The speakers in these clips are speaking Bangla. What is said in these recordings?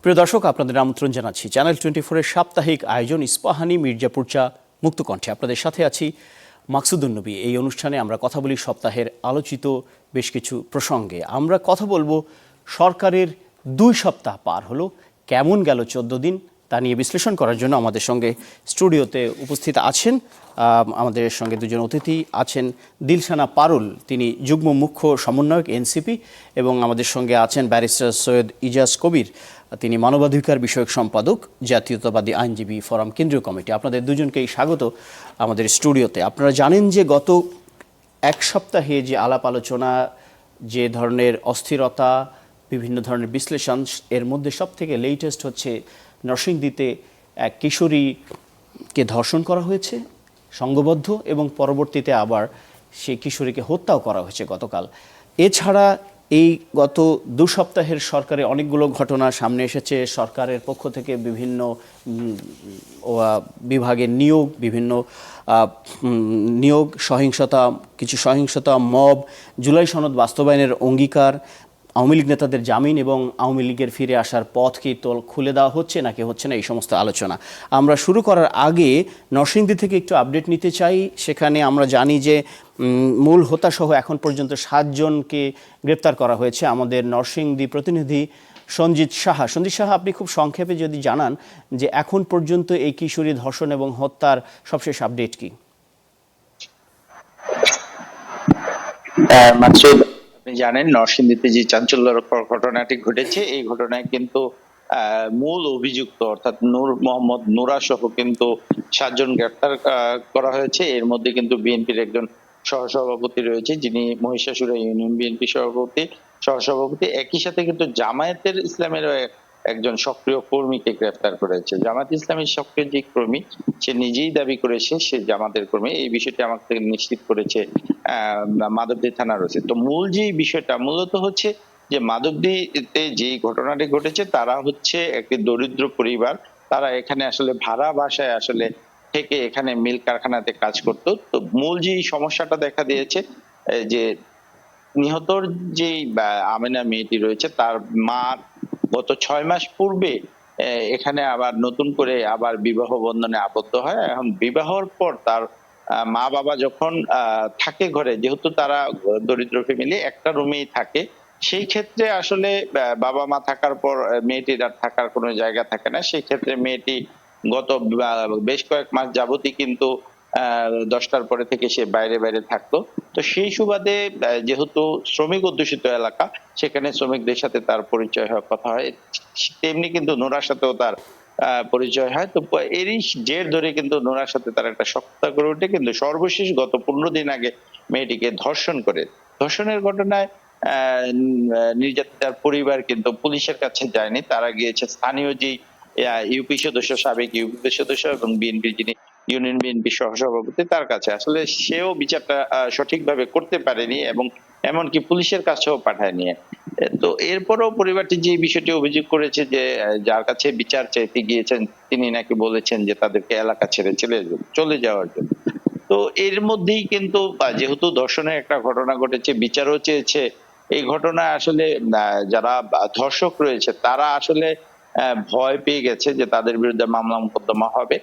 প্রিয় দর্শক, আপনাদের আমন্ত্রণ জানাচ্ছি চ্যানেল 24-এর সাপ্তাহিক আয়োজন ইস্পাহানি মির্জাপুর চা মুক্তকণ্ঠে। আপনাদের সাথে আছি মাকসুদুন নবী। এই অনুষ্ঠানে আমরা কথা বলি সপ্তাহের আলোচিত বেশ কিছু প্রসঙ্গে। আমরা কথা বলবো সরকারের 2 সপ্তাহ পার হলো, কেমন গেল 14 দিন তা নিয়ে বিশ্লেষণ করার জন্য আমাদের সঙ্গে স্টুডিওতে উপস্থিত আছেন আমাদের সঙ্গে দুজন অতিথি আছেন। দিলশানা পারুল, তিনি যুগ্ম মুখ্য সমন্বয়ক এনসিপি, এবং আমাদের সঙ্গে আছেন ব্যারিস্টার সৈয়দ ইজাজ কবির, তিনি মানবাধিকার বিষয়ক সম্পাদক, জাতীয়তাবাদী আইনজীবী ফোরাম কেন্দ্রীয় কমিটি। আপনাদের দুজনকেই স্বাগত আমাদের স্টুডিওতে। আপনারা জানেন যে গত এক সপ্তাহে যে আলাপ আলোচনা, যে ধরনের অস্থিরতা, বিভিন্ন ধরনের বিশ্লেষণ, এর মধ্যে সবথেকে লেটেস্ট হচ্ছে নরসিংদীতে এক কিশোরীকে ধর্ষণ করা হয়েছে সংঘবদ্ধ, এবং পরবর্তীতে আবার সেই কিশোরীকে হত্যাও করা হয়েছে গতকাল। এছাড়া এই গত 2 সপ্তাহের সরকারে অনেকগুলো ঘটনা সামনে এসেছে। সরকারের পক্ষ থেকে বিভিন্ন বিভাগের নিয়োগ, কিছু সহিংসতা, মব, জুলাই সনদ বাস্তবায়নের অঙ্গীকার, আওয়ামী লীগ নেতাদের জামিন এবং আওয়ামী লীগের ফিরে আসার পথ কি খুলে দেওয়া হচ্ছে নাকি হচ্ছে না, এই সমস্ত আলোচনা। আমরা শুরু করার আগে নরসিংদী থেকে একটু আপডেট নিতে চাই। সেখানে আমরা জানি যে মূল হোতাসহ এখন পর্যন্ত 7 জনকে গ্রেপ্তার করা হয়েছে। আমাদের নরসিংদী প্রতিনিধি সঞ্জিত সাহা, আপনি খুব সংক্ষেপে যদি জানান যে এখন পর্যন্ত এই কিশোরী ধর্ষণ এবং হত্যার সবশেষ আপডেট কি? মাকসুদ, আপনি জানেন নরসিংদীতে যে চাঞ্চল্যকর ঘটনাটি ঘটেছে, এই ঘটনায় কিন্তু মূল অভিযুক্ত অর্থাৎ নূর মোহাম্মদ নুরা সহ কিন্তু 7 জন গ্রেপ্তার করা হয়েছে। এর মধ্যে কিন্তু বিএনপির একজন সহসভাপতি রয়েছে, যিনি মহিষাসুরা ইউনিয়ন বিএনপি সহসভাপতি। একই সাথে কিন্তু জামায়াতের ইসলামের একজন সক্রিয় কর্মীকে গ্রেফতার করেছে। জামাত ইসলামের সক্রিয় যে কর্মী, সে নিজেই দাবি করেছে সে জামাতের কর্মী। এই বিষয়টি আমাকে নিশ্চিত করেছে মাধবদী থানার ওসি। তো মূল যে বিষয়টা মূলত হচ্ছে যে মাধবদীতে যে ঘটনাটি ঘটেছে, তারা হচ্ছে একটি দরিদ্র পরিবার। তারা এখানে আসলে ভাড়া বাসায় আসলে থেকে এখানে মিল কারখানাতে কাজ করতো। তো মূল যে সমস্যাটা দেখা দিয়েছে, যে নিহতর যে আমেনা মেয়েটি রয়েছে, তার মা গত 6 মাস পূর্বে এখানে আবার নতুন করে আবার বিবাহ বন্ধনে আবদ্ধ হয়। এখন বিবাহর পর তার মা বাবা যখন থাকে ঘরে, যেহেতু তারা দরিদ্র ফ্যামিলি, একটা রুমেই থাকে, সেই ক্ষেত্রে আসলে বাবা মা থাকার পর মেয়েটির আর থাকার কোনো জায়গা থাকে না। সেই ক্ষেত্রে মেয়েটি গত বেশ কয়েক মাস যাবতই কিন্তু 10টার পরে থেকে সে বাইরে বাইরে থাকতো। তো সেই সুবাদে যেহেতু শ্রমিক অধ্যুষিত এলাকা, সেখানে শ্রমিকদের সাথে তার পরিচয় হওয়ার কথা হয়, তেমনি কিন্তু নোরার সাথেও তার পরিচয় হয়। তো এরই জের ধরে কিন্তু নোরার সাথে তার একটা সখ্যতা গড়ে ওঠে, কিন্তু সর্বশেষ গত 15 দিন আগে মেয়েটিকে ধর্ষণ করে। ধর্ষণের ঘটনায় নির্যাতিতার পরিবার কিন্তু পুলিশের কাছে যায়নি, তারা গিয়েছে স্থানীয় যে সাবেক ইউপি সদস্য এবং বিএনপির যিনি ইউনিয়ন বিএনপি সহসভাপতি, তার কাছে। আসলে সেও বিচারটা সঠিকভাবে করতে পারেনি এবং এমনকি পুলিশের কাছেও পাঠায়নি। তো এরপরও পরিবারটি যে বিষয়টি অভিযোগ করেছে যে যার কাছে বিচার চাইতে গিয়েছেন, তিনি নাকি বলেছেন যে তাদেরকে এলাকা ছেড়ে চলে যাওয়ার জন্য। তো এর মধ্যেই কিন্তু যেহেতু ধর্ষণের একটা ঘটনা ঘটেছে, বিচারও চেয়েছে। এই ঘটনা আসলে যারা ধর্ষক রয়েছে, তারা আসলে ভয় পেয়ে গেছে যে তাদের বিরুদ্ধে মামলা মোকদ্দমা হবে।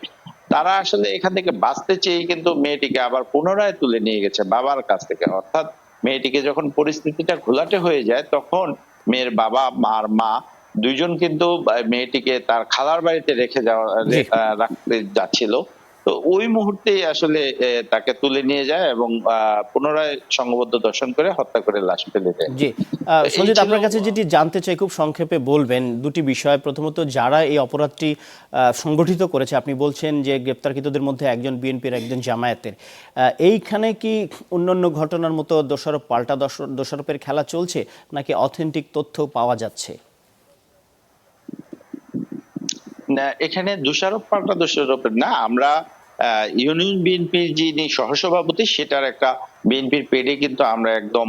তারা আসলে এখান থেকে বাঁচতে চেয়ে কিন্তু মেয়েটিকে আবার পুনরায় তুলে নিয়ে গেছে বাবার কাছ থেকে। অর্থাৎ মেয়েটিকে যখন পরিস্থিতিটা ঘোলাটে হয়ে যায়, তখন মেয়ের বাবা আর মা দুইজন কিন্তু মেয়েটিকে তার খালার বাড়িতে রাখতে যাচ্ছিল। তো ওই মুহূর্তেই আসলে তাকে তুলে নিয়ে যায় এবং পুনরায় সংঘবদ্ধ দর্শন করে হত্যা করে লাশ ফেলে দেয়। জি, সঞ্জিত, আপনার কাছে যেটি জানতে চাই, খুব সংক্ষেপে বলবেন দুটি বিষয়। প্রথমত, যারা এই অপরাধটি সংগঠিত করেছে, আপনি বলছেন যে গ্রেপ্তারকৃতদের মধ্যে একজন বিএনপির, একজন জামায়াতের। এইখানে কি অন্যান্য ঘটনার মতো পাল্টা দোষারোপের খেলা চলছে, নাকি অথেন্টিক তথ্য পাওয়া যাচ্ছে? না, এখানে পাল্টা দোষারোপের না। আমরা ইউনিয়ন বিএনপির যিনি সহসভাপতি, সেটার একটা বিএনপির পেডে কিন্তু আমরা একদম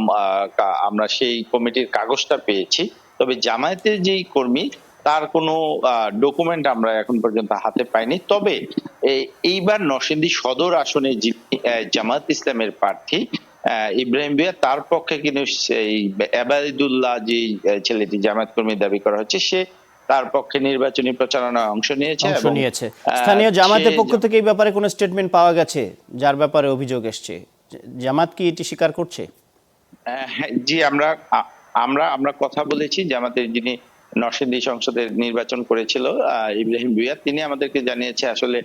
আমরা সেই কমিটির কাগজটা পেয়েছি। তবে জামায়াতের যেই কর্মী, তার কোনো ডকুমেন্ট আমরা এখন পর্যন্ত হাতে পাইনি। তবে এইবার নরসিংদী সদর আসনে যিনি জামায়াত ইসলামের প্রার্থী ইব্রাহিম বিয়া, তার পক্ষে কিন্তু সেই এবাদুল্লাহ যে ছেলেটি জামায়াত কর্মী দাবি করা হচ্ছে, সে তার পক্ষে নির্বাচনী প্রচারণায় অংশ নিয়েছে অংশ এবং নিয়েছে। স্থানীয় জামাতের সে পক্ষ থেকে এই ব্যাপারে কোনো স্টেটমেন্ট পাওয়া গেছে যার ব্যাপারে অভিযোগ এসছে? জামাত কি এটি স্বীকার করছে? হ্যাঁ, জি, আমরা কথা বলেছি জামাতের যিনি নরসিংদী সংসদের নির্বাচন করেছিল ইব্রাহিম ভুঁইয়া, তিনি আমাদেরকে জানিয়েছে আসলে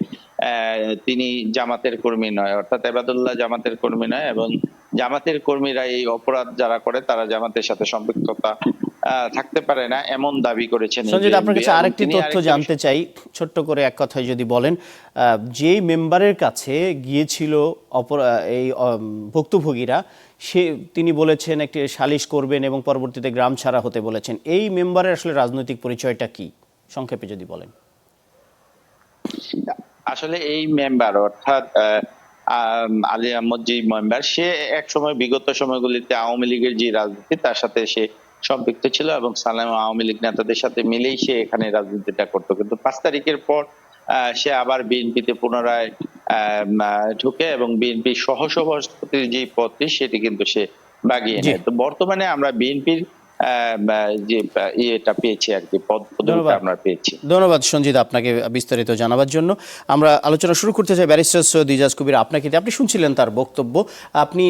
তিনি জামাতের কর্মী নয়, অর্থাৎ এবাদুল্লাহ জামাতের কর্মী নয়, এবং জামাতের কর্মীরা এই অপরাধ যারা করে তারা জামাতের সাথে সম্পৃক্ততা থাকতে পারে না, এমন দাবি করেছেন সঞ্জিত, ইব্রাহিম আপনার কাছে ভুঁইয়া। এবং আরেকটি তিনি তথ্য আরেকটা জানতে চাই, ছোট্ট করে এক কথায় যদি বলেন, যেই মেম্বারের কাছে গিয়েছিল এই ভুক্তভোগীরা, তিনি বলেছেন একটি সালিশ করবেন এবং পরবর্তীতে গ্রাম ছাড়া হতে বলেছেন। এই মেম্বারের আসলে রাজনৈতিক পরিচয়টা কি, সংক্ষেপে যদি বলেন। আসলে এই মেম্বার অর্থাৎ আলী আহমদ যে মেম্বার, সে এক সময় বিগত সময়গুলিতে আওয়ামী লীগের যে রাজনীতি তার সাথে সে সম্পৃক্ত ছিল এবং সালাম আওয়ামী লীগ নেতাদের সাথে মিলেই সে এখানে রাজনীতিটা করতো। কিন্তু 5 তারিখের পর সে আবার বিএনপিতে পুনরায় ঢুকে এবং বিএনপি সহসভাপতির যে পদটি সেটি কিন্তু সে বাগিয়ে জি, নেয়। তো বর্তমানে আমরা বিএনপির যে ইয়েটা পেয়েছি আর কি, পদটা ধন্যবাদ। আমরা পেয়েছি। ধন্যবাদ সঞ্জিত আপনাকে বিস্তারিত জানাবার জন্য। আমরা আলোচনা শুরু করতে চাই ব্যারিস্টার সৈয়দ ইজাজ কবির আপনাকে দিয়ে। আপনি শুনছিলেন তার বক্তব্য। আপনি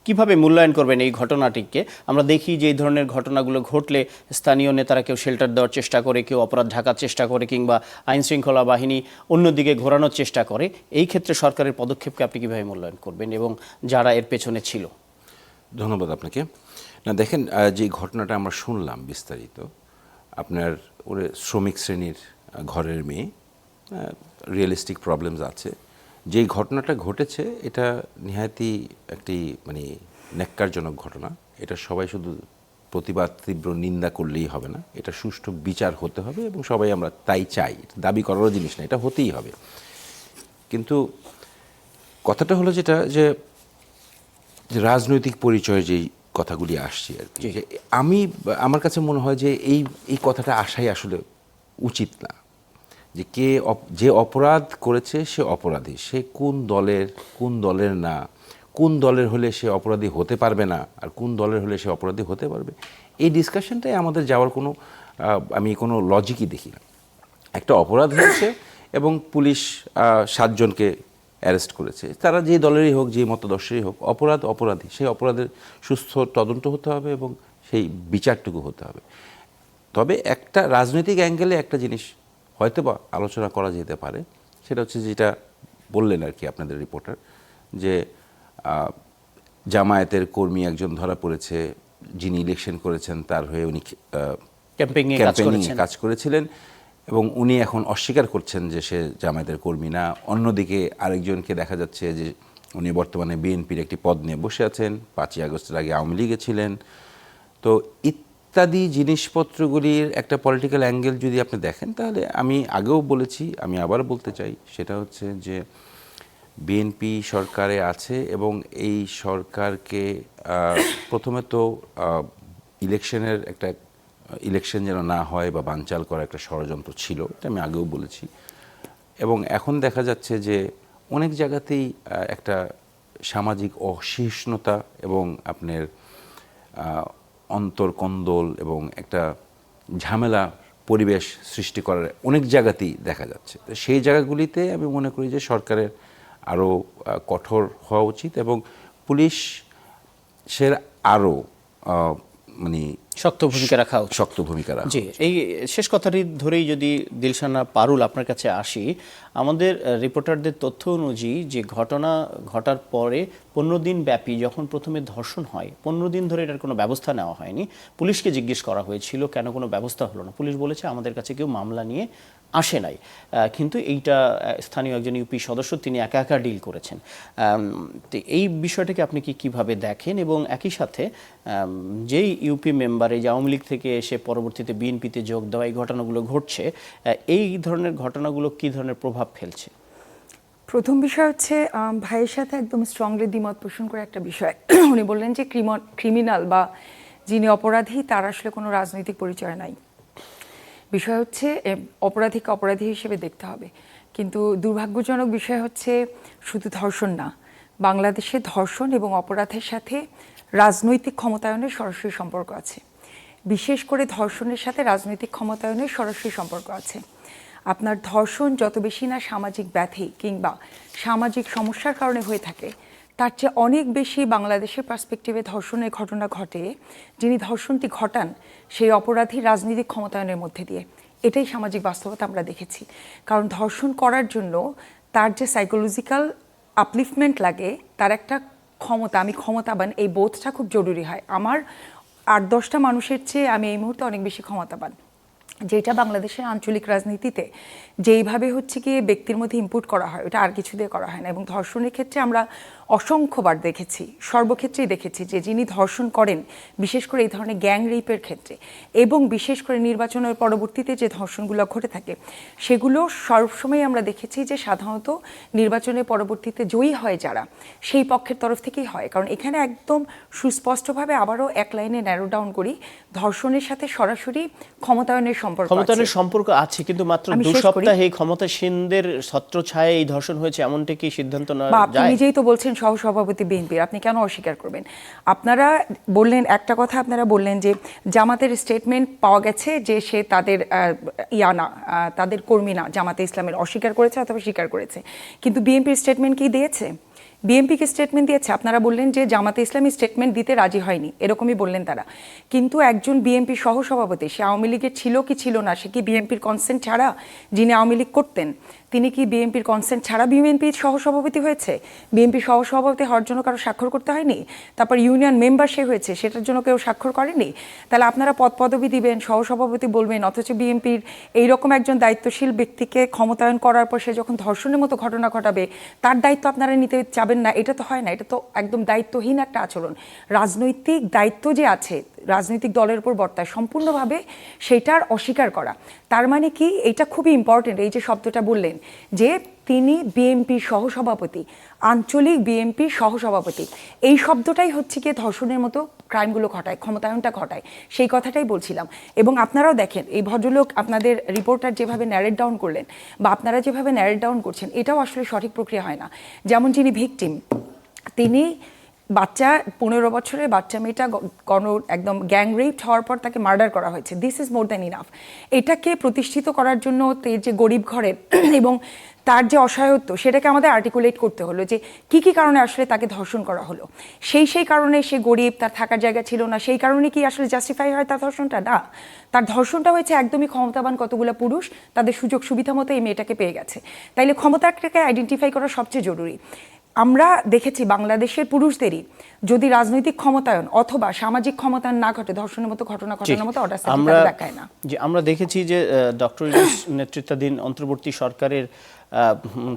কিভাবে মূল্যায়ন করবেন এই ঘটনাটিকে? আমরা দেখি যে এই ধরনের ঘটনাগুলো ঘটলে স্থানীয় নেতারা কেউ শেল্টার দেওয়ার চেষ্টা করে, কেউ অপরাধ ঢাকার চেষ্টা করে, কিংবা আইন শৃঙ্খলা বাহিনী অন্যদিকে ঘোরানোর চেষ্টা করে। এই ক্ষেত্রে সরকারের পদক্ষেপকে আপনি কিভাবে মূল্যায়ন করবেন এবং যারা এর পেছনে ছিল? ধন্যবাদ আপনাকে। না দেখেন, যে ঘটনাটা আমরা শুনলাম বিস্তারিত, আপনার ওর শ্রমিক শ্রেণীর ঘরের মেয়ে, রিয়েলিস্টিক প্রবলেমস আছে। যেই ঘটনাটা ঘটেছে এটা নিহায়তি একটি মানে ন্যাক্কারজনক ঘটনা। এটা সবাই শুধু প্রতিবাদ, তীব্র নিন্দা করলেই হবে না, এটা সুষ্ঠু বিচার হতে হবে এবং সবাই আমরা তাই চাই। দাবি করারও জিনিস না, এটা হতেই হবে। কিন্তু কথাটা হলো যেটা যে রাজনৈতিক পরিচয়ে যেই কথাগুলি আসছে আর কি, যে আমার কাছে মনে হয় যে এই কথাটা আসাই আসলে উচিত না। যে যে অপরাধ করেছে সে অপরাধী, সে কোন দলের না, কোন দলের হলে সে অপরাধী হতে পারবে না আর কোন দলের হলে সে অপরাধী হতে পারবে, এই ডিসকাশনটাই আমাদের যাওয়ার আমি কোনো লজিকই দেখি না। একটা অপরাধ হয়েছে এবং পুলিশ 7 জনকে অ্যারেস্ট করেছে, তারা যে দলেরই হোক, যে মতদর্শেরই হোক, অপরাধী, সেই অপরাধের সুস্থ তদন্ত হতে হবে এবং সেই বিচারটুকু হতে হবে। তবে একটা রাজনৈতিক অ্যাঙ্গেলে একটা জিনিস হয়তো বা আলোচনা করা যেতে পারে, সেটা হচ্ছে যেটা বললেন আর কি আপনাদের রিপোর্টার, যে জামায়াতের কর্মী একজন ধরা পড়েছে, যিনি ইলেকশন করেছেন তার হয়ে উনি ক্যাম্পেইনে কাজ করেছিলেন এবং উনি এখন অস্বীকার করছেন যে সে জামায়াতের কর্মী না। অন্যদিকে আরেকজনকে দেখা যাচ্ছে যে উনি বর্তমানে বিএনপির একটি পদ নিয়ে বসে আছেন, 5ই আগস্টের আগে আওয়ামী লীগে ছিলেন। তো ইত্যাদি জিনিসপত্রগুলির একটা পলিটিক্যাল অ্যাঙ্গেল যদি আপনি দেখেন, তাহলে আমি আগেও বলেছি, আমি আবার বলতে চাই, সেটা হচ্ছে যে বিএনপি সরকারে আছে এবং এই সরকারকে প্রথমে তো ইলেকশন যেন না হয় বা বানচাল করা একটা ষড়যন্ত্র ছিল, এটা আমি আগেও বলেছি। এবং এখন দেখা যাচ্ছে যে অনেক জায়গাতেই একটা সামাজিক অসহিষ্ণুতা এবং আপনার অন্তর্কন্দল এবং একটা ঝামেলা পরিবেশ সৃষ্টি করার অনেক জায়গাতেই দেখা যাচ্ছে। তো সেই জায়গাগুলিতে আমি মনে করি যে সরকারের আরও কঠোর হওয়া উচিত এবং পুলিশের আরও মানে শক্ত ভূমিকা রাখা উচিত। জি, এই শেষ কথাটি ধরেই যদি দিলশানা পারুল আপনার কাছে আসি, আমাদের রিপোর্টারদের তথ্য অনুযায়ী যে ঘটনা ঘটার পরে 15 দিন ব্যাপী যখন প্রথমে ধর্ষণ হয়, 15 দিন ধরে এটার কোনো ব্যবস্থা নেওয়া হয়নি। পুলিশকে জিজ্ঞেস করা হয়েছিল কেন কোনো ব্যবস্থা হলো না। পুলিশ বলেছে আমাদের কাছে কেউ মামলা নিয়ে আসে নাই, কিন্তু এইটা স্থানীয় একজন ইউপি সদস্য তিনি একা একা ডিল করেছেন। তো এই বিষয়টাকে আপনি কিভাবে দেখেন এবং একই সাথে যেই ইউপি মেম্বারে যে আওয়ামী লীগ থেকে এসে পরবর্তীতে বিএনপিতে যোগ দেওয়া এই ঘটনাগুলো ঘটছে, এই ধরনের ঘটনাগুলো কি ধরনের প্রভাব ফেলছে? প্রথম বিষয় হচ্ছে ভাইয়ের সাথে একদম স্ট্রংলি দ্বিমত পোষণ করে একটা বিষয়। উনি বললেন যে ক্রিমিনাল বা যিনি অপরাধী তার আসলে কোনো রাজনৈতিক পরিচয় নাই। বিষয় হচ্ছে অপরাধীকে অপরাধী হিসেবে দেখতে হবে। কিন্তু দুর্ভাগ্যজনক বিষয় হচ্ছে শুধু ধর্ষণ না, বাংলাদেশে ধর্ষণ এবং অপরাধের সাথে রাজনৈতিক ক্ষমতায়নের সরাসরি সম্পর্ক আছে। বিশেষ করে ধর্ষণের সাথে রাজনৈতিক ক্ষমতায়নের সরাসরি সম্পর্ক আছে। আপনার ধর্ষণ যত বেশি না সামাজিক ব্যাধি কিংবা সামাজিক সমস্যার কারণে হয়ে থাকে, তার চেয়ে অনেক বেশি বাংলাদেশের পার্সপেক্টিভে ধর্ষণের ঘটনা ঘটে যিনি ধর্ষণটি ঘটান সেই অপরাধী রাজনৈতিক ক্ষমতায়নের মধ্যে দিয়ে। এটাই সামাজিক বাস্তবতা আমরা দেখেছি। কারণ ধর্ষণ করার জন্য তার যে সাইকোলজিক্যাল আপলিফমেন্ট লাগে, তার একটা ক্ষমতা, আমি ক্ষমতাবান, এই বোধটা খুব জরুরি হয়। আমার 8-10টা মানুষের চেয়ে আমি এই মুহূর্তে অনেক বেশি ক্ষমতাবান, যেটা বাংলাদেশের আঞ্চলিক রাজনীতিতে যেইভাবে হচ্ছে গিয়ে ব্যক্তির মধ্যে ইনপুট করা হয়, ওটা আর কিছু দিয়ে করা হয় না। এবং ধর্ষণের ক্ষেত্রে আমরা অসংখ্যবার দেখেছি, সর্বক্ষেত্রেই দেখেছি যে যিনি ধর্ষণ করেন, বিশেষ করে এই ধরনের গ্যাং রেপের ক্ষেত্রে এবং বিশেষ করে নির্বাচনের পরবর্তীতে যে ধর্ষণগুলো ঘটে থাকে, সেগুলো সবসময় আমরা দেখেছি যে সাধারণত নির্বাচনের পরবর্তীতে জয়ী হয় যারা, সেই পক্ষের তরফ থেকেই হয়। কারণ এখানে একদম সুস্পষ্টভাবে আবারও এক লাইনে ন্যারো ডাউন করি, ধর্ষণের সাথে সরাসরি ক্ষমতায়নের সম্পর্ক আছে। ক্ষমতায়নের সম্পর্ক আছে, কিন্তু মাত্র আমি 2 শেষ করি। সপ্তাহে ক্ষমতাসীনদের ছত্রছায়ায় এই ধর্ষণ হয়েছে এমনটা কি সিদ্ধান্ত নেওয়া বা আপনি যায়? নিজেই তো বলছেন সহসভাপতি বিএনপির, আপনি কেন অস্বীকার করবেন? আপনারা বললেন একটা কথা, আপনারা বললেন যে জামাতের স্টেটমেন্ট পাওয়া গেছে যে সে তাদের তাদের কর্মী না, জামাতে ইসলামের, অস্বীকার করেছে অথবা স্বীকার করেছে। কিন্তু বিএনপির স্টেটমেন্ট কি দিয়েছে? বিএনপিকে স্টেটমেন্ট দিয়েছে। আপনারা বললেন যে জামাতে ইসলামী স্টেটমেন্ট দিতে রাজি হয়নি, এরকমই বললেন তারা। কিন্তু একজন বিএনপি সহসভাপতি, সে আওয়ামী লীগের ছিল কি ছিল না, সে কি বিএনপির কনসেন্ট ছাড়া, যিনি আওয়ামী লীগ করতেন তিনি কি বিএনপির কনসেন্ট ছাড়া বিএনপির সহসভাপতি হয়েছে? বিএনপি সহসভাপতি হওয়ার জন্য কারো স্বাক্ষর করতে হয়নি? তারপর ইউনিয়ন মেম্বার সে হয়েছে, সেটার জন্য কেউ স্বাক্ষর করেনি? তাহলে আপনারা পদ পদবি দিবেন, সহসভাপতি বলবেন, অথচ বিএনপির এইরকম একজন দায়িত্বশীল ব্যক্তিকে ক্ষমতায়ন করার পর সে যখন ধর্ষণের মতো ঘটনা ঘটাবে, তার দায়িত্ব আপনারা নিতে চাবেন না? এটা তো হয় না, এটা তো একদম দায়িত্বহীন একটা আচরণ। রাজনৈতিক দায়িত্ব যে আছে, রাজনৈতিক দলের উপর বর্তায়, সম্পূর্ণভাবে সেটার অস্বীকার করা। তার মানে কি, এটা খুবই ইম্পর্টেন্ট, এই যে শব্দটা বললেন যে তিনি বিএনপির সহসভাপতি, আঞ্চলিক বিএনপির সহসভাপতি, এই শব্দটাই হচ্ছে গিয়ে ধর্ষণের মতো ক্রাইমগুলো ঘটায়, ক্ষমতায়নটা ঘটায়, সেই কথাটাই বলছিলাম। এবং আপনারাও দেখেন, এই ভদ্রলোক আপনাদের রিপোর্টার যেভাবে ন্যারেট ডাউন করলেন বা আপনারা যেভাবে ন্যারেট ডাউন করছেন, এটাও আসলে সঠিক প্রক্রিয়া হয় না। যেমন যিনি ভিকটিম, তিনি বাচ্চা, 15 বছরের বাচ্চা মেয়েটা একদম গ্যাং রেপ হওয়ার পর তাকে মার্ডার করা হয়েছে। This is more than enough. এটাকে প্রতিষ্ঠিত করার জন্য যে গরিব ঘরের এবং তার যে অসহায়ত্ব, সেটাকে আমাদের আর্টিকুলেট করতে হলো যে কি কি কারণে আসলে তাকে ধর্ষণ করা হলো। সেই কারণে সে গরিব, তার থাকার জায়গা ছিল না, সেই কারণে কি আসলে জাস্টিফাই হয় তার ধর্ষণটা? না, তার ধর্ষণটা হয়েছে একদমই ক্ষমতাবান কতগুলো পুরুষ তাদের সুযোগ সুবিধা মতো এই মেয়েটাকে পেয়ে গেছে। তাইলে ক্ষমতাটাকে আইডেন্টিফাই করা সবচেয়ে জরুরি। আমরা দেখেছি বাংলাদেশের পুরুষদেরই যদি রাজনৈতিক ক্ষমতায়ন অথবা সামাজিক ক্ষমতায়ন না ঘটে, ধর্ষণের মতো ঘটনা ঘটানোর মতো অর্ডার দেখায় না। আমরা দেখেছি যে ডক্টর ইউনূস নেতৃত্বাধীন অন্তর্বর্তী সরকারের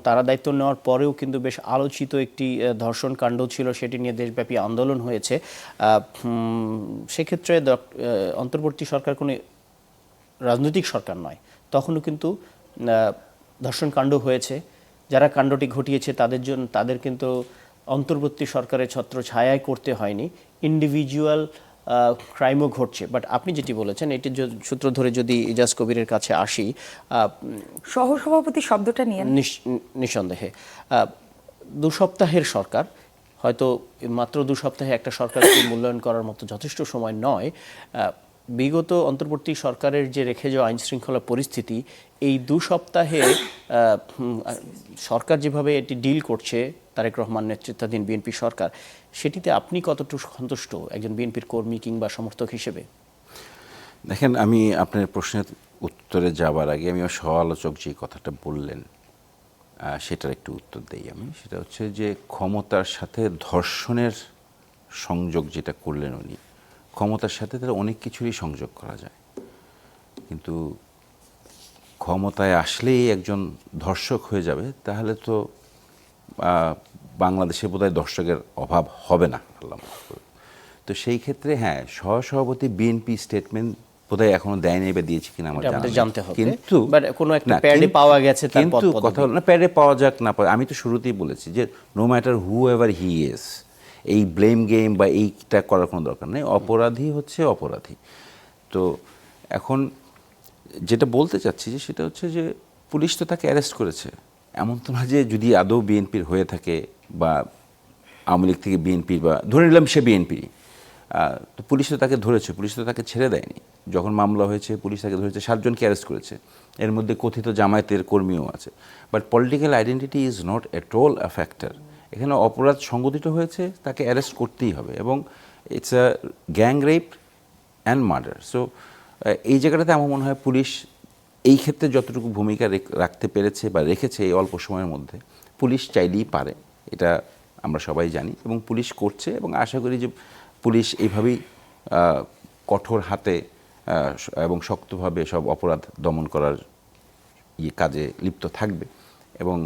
তারা দায়িত্ব নেওয়ার পরেও কিন্তু বেশ আলোচিত একটি ধর্ষণ কাণ্ড ছিল, সেটি নিয়ে দেশব্যাপী আন্দোলন হয়েছে। সেক্ষেত্রে অন্তর্বর্তী সরকার কোনো রাজনৈতিক সরকার নয়, তখনও কিন্তু ধর্ষণ কাণ্ড হয়েছে। যারা কাণ্ডটি ঘটিয়েছে তাদের কিন্তু অন্তর্বর্তী সরকারের ছত্রছায়ায় করতে হয়নি, ইন্ডিভিজুয়াল ক্রাইমও ঘটছে। বাট আপনি যেটি বলেছেন, এটির সূত্র ধরে যদি ইজাজ কবিরের কাছে আসি, সহসভাপতি শব্দটা নিয়ে নিঃসন্দেহে 2 সপ্তাহের সরকার, হয়তো মাত্র 2 সপ্তাহে একটা সরকারকে মূল্যায়ন করার মতো যথেষ্ট সময় নয়। বিগত অন্তর্বর্তী সরকারের যে রেখে যাওয়া আইন শৃঙ্খলা পরিস্থিতি, এই 2 সপ্তাহে সরকার যেভাবে এটি ডিল করছে, তারেক রহমান নেতৃত্বাধীন বিএনপি সরকার, সেটিতে আপনি কতটুকু সন্তুষ্ট একজন বিএনপির কর্মী কিংবা সমর্থক হিসেবে? দেখেন, আমি আপনার প্রশ্নের উত্তরে যাবার আগে আমি সহ-আলোচক যে কথাটা বললেন সেটার একটু উত্তর দেই আমি। সেটা হচ্ছে যে ক্ষমতার সাথে ধর্ষণের সংযোগ যেটা করলেন উনি, ক্ষমতার সাথে তার অনেক কিছুরই সংযোগ করা যায়, কিন্তু ক্ষমতায় আসলেই একজন ধর্ষক হয়ে যাবে তাহলে তো বাংলাদেশে বোধহয় দর্শকের অভাব হবে না, আল্লাহ মাফ করুন। তো সেই ক্ষেত্রে হ্যাঁ, সহসভাপতি বিএনপি স্টেটমেন্ট বোধহয় এখনো দেয়নি বা দিয়েছে কিনা আমার জানতে হবে, কিন্তু কোনো একটা প্যাডে পাওয়া গেছে, কিন্তু কথা হলো না প্যাডে পাওয়া যাক না পাওয়া, আমি তো শুরুতেই বলেছি যে no matter whoever he is, এই ব্লেম গেম বা এইটা করার কোনো দরকার নেই। অপরাধী হচ্ছে অপরাধী। তো এখন যেটা বলতে চাচ্ছি যে সেটা হচ্ছে যে পুলিশ তো তাকে অ্যারেস্ট করেছে, এমন তো না যে যদি আদৌ বিএনপির হয়ে থাকে বা আওয়ামী লীগ থেকে বিএনপির, বা ধরে নিলাম সে বিএনপির, তো পুলিশ তো তাকে ধরেছে, পুলিশ তো তাকে ছেড়ে দেয়নি। যখন মামলা হয়েছে পুলিশ তাকে ধরেছে, 7 জনকে অ্যারেস্ট করেছে, এর মধ্যে কথিত জামায়াতের কর্মীও আছে। But political identity is not at all a factor. এখানে অপরাধ সংগঠিত হয়েছে, তাকে অ্যারেস্ট করতেই হবে, এবং it's a gang rape and murder. So এই জায়গাটাতে আমার মনে হয় পুলিশ এই ক্ষেত্রে যতটুকু ভূমিকা রাখতে পেরেছে বা রেখেছে এই অল্প সময়ের মধ্যে, পুলিশ চাইলেই পারে, এটা আমরা সবাই জানি, এবং পুলিশ করছে, এবং আশা করি যে পুলিশ এইভাবেই কঠোর হাতে এবং শক্তভাবে সব অপরাধ দমন করার কাজে লিপ্ত থাকবে। এবং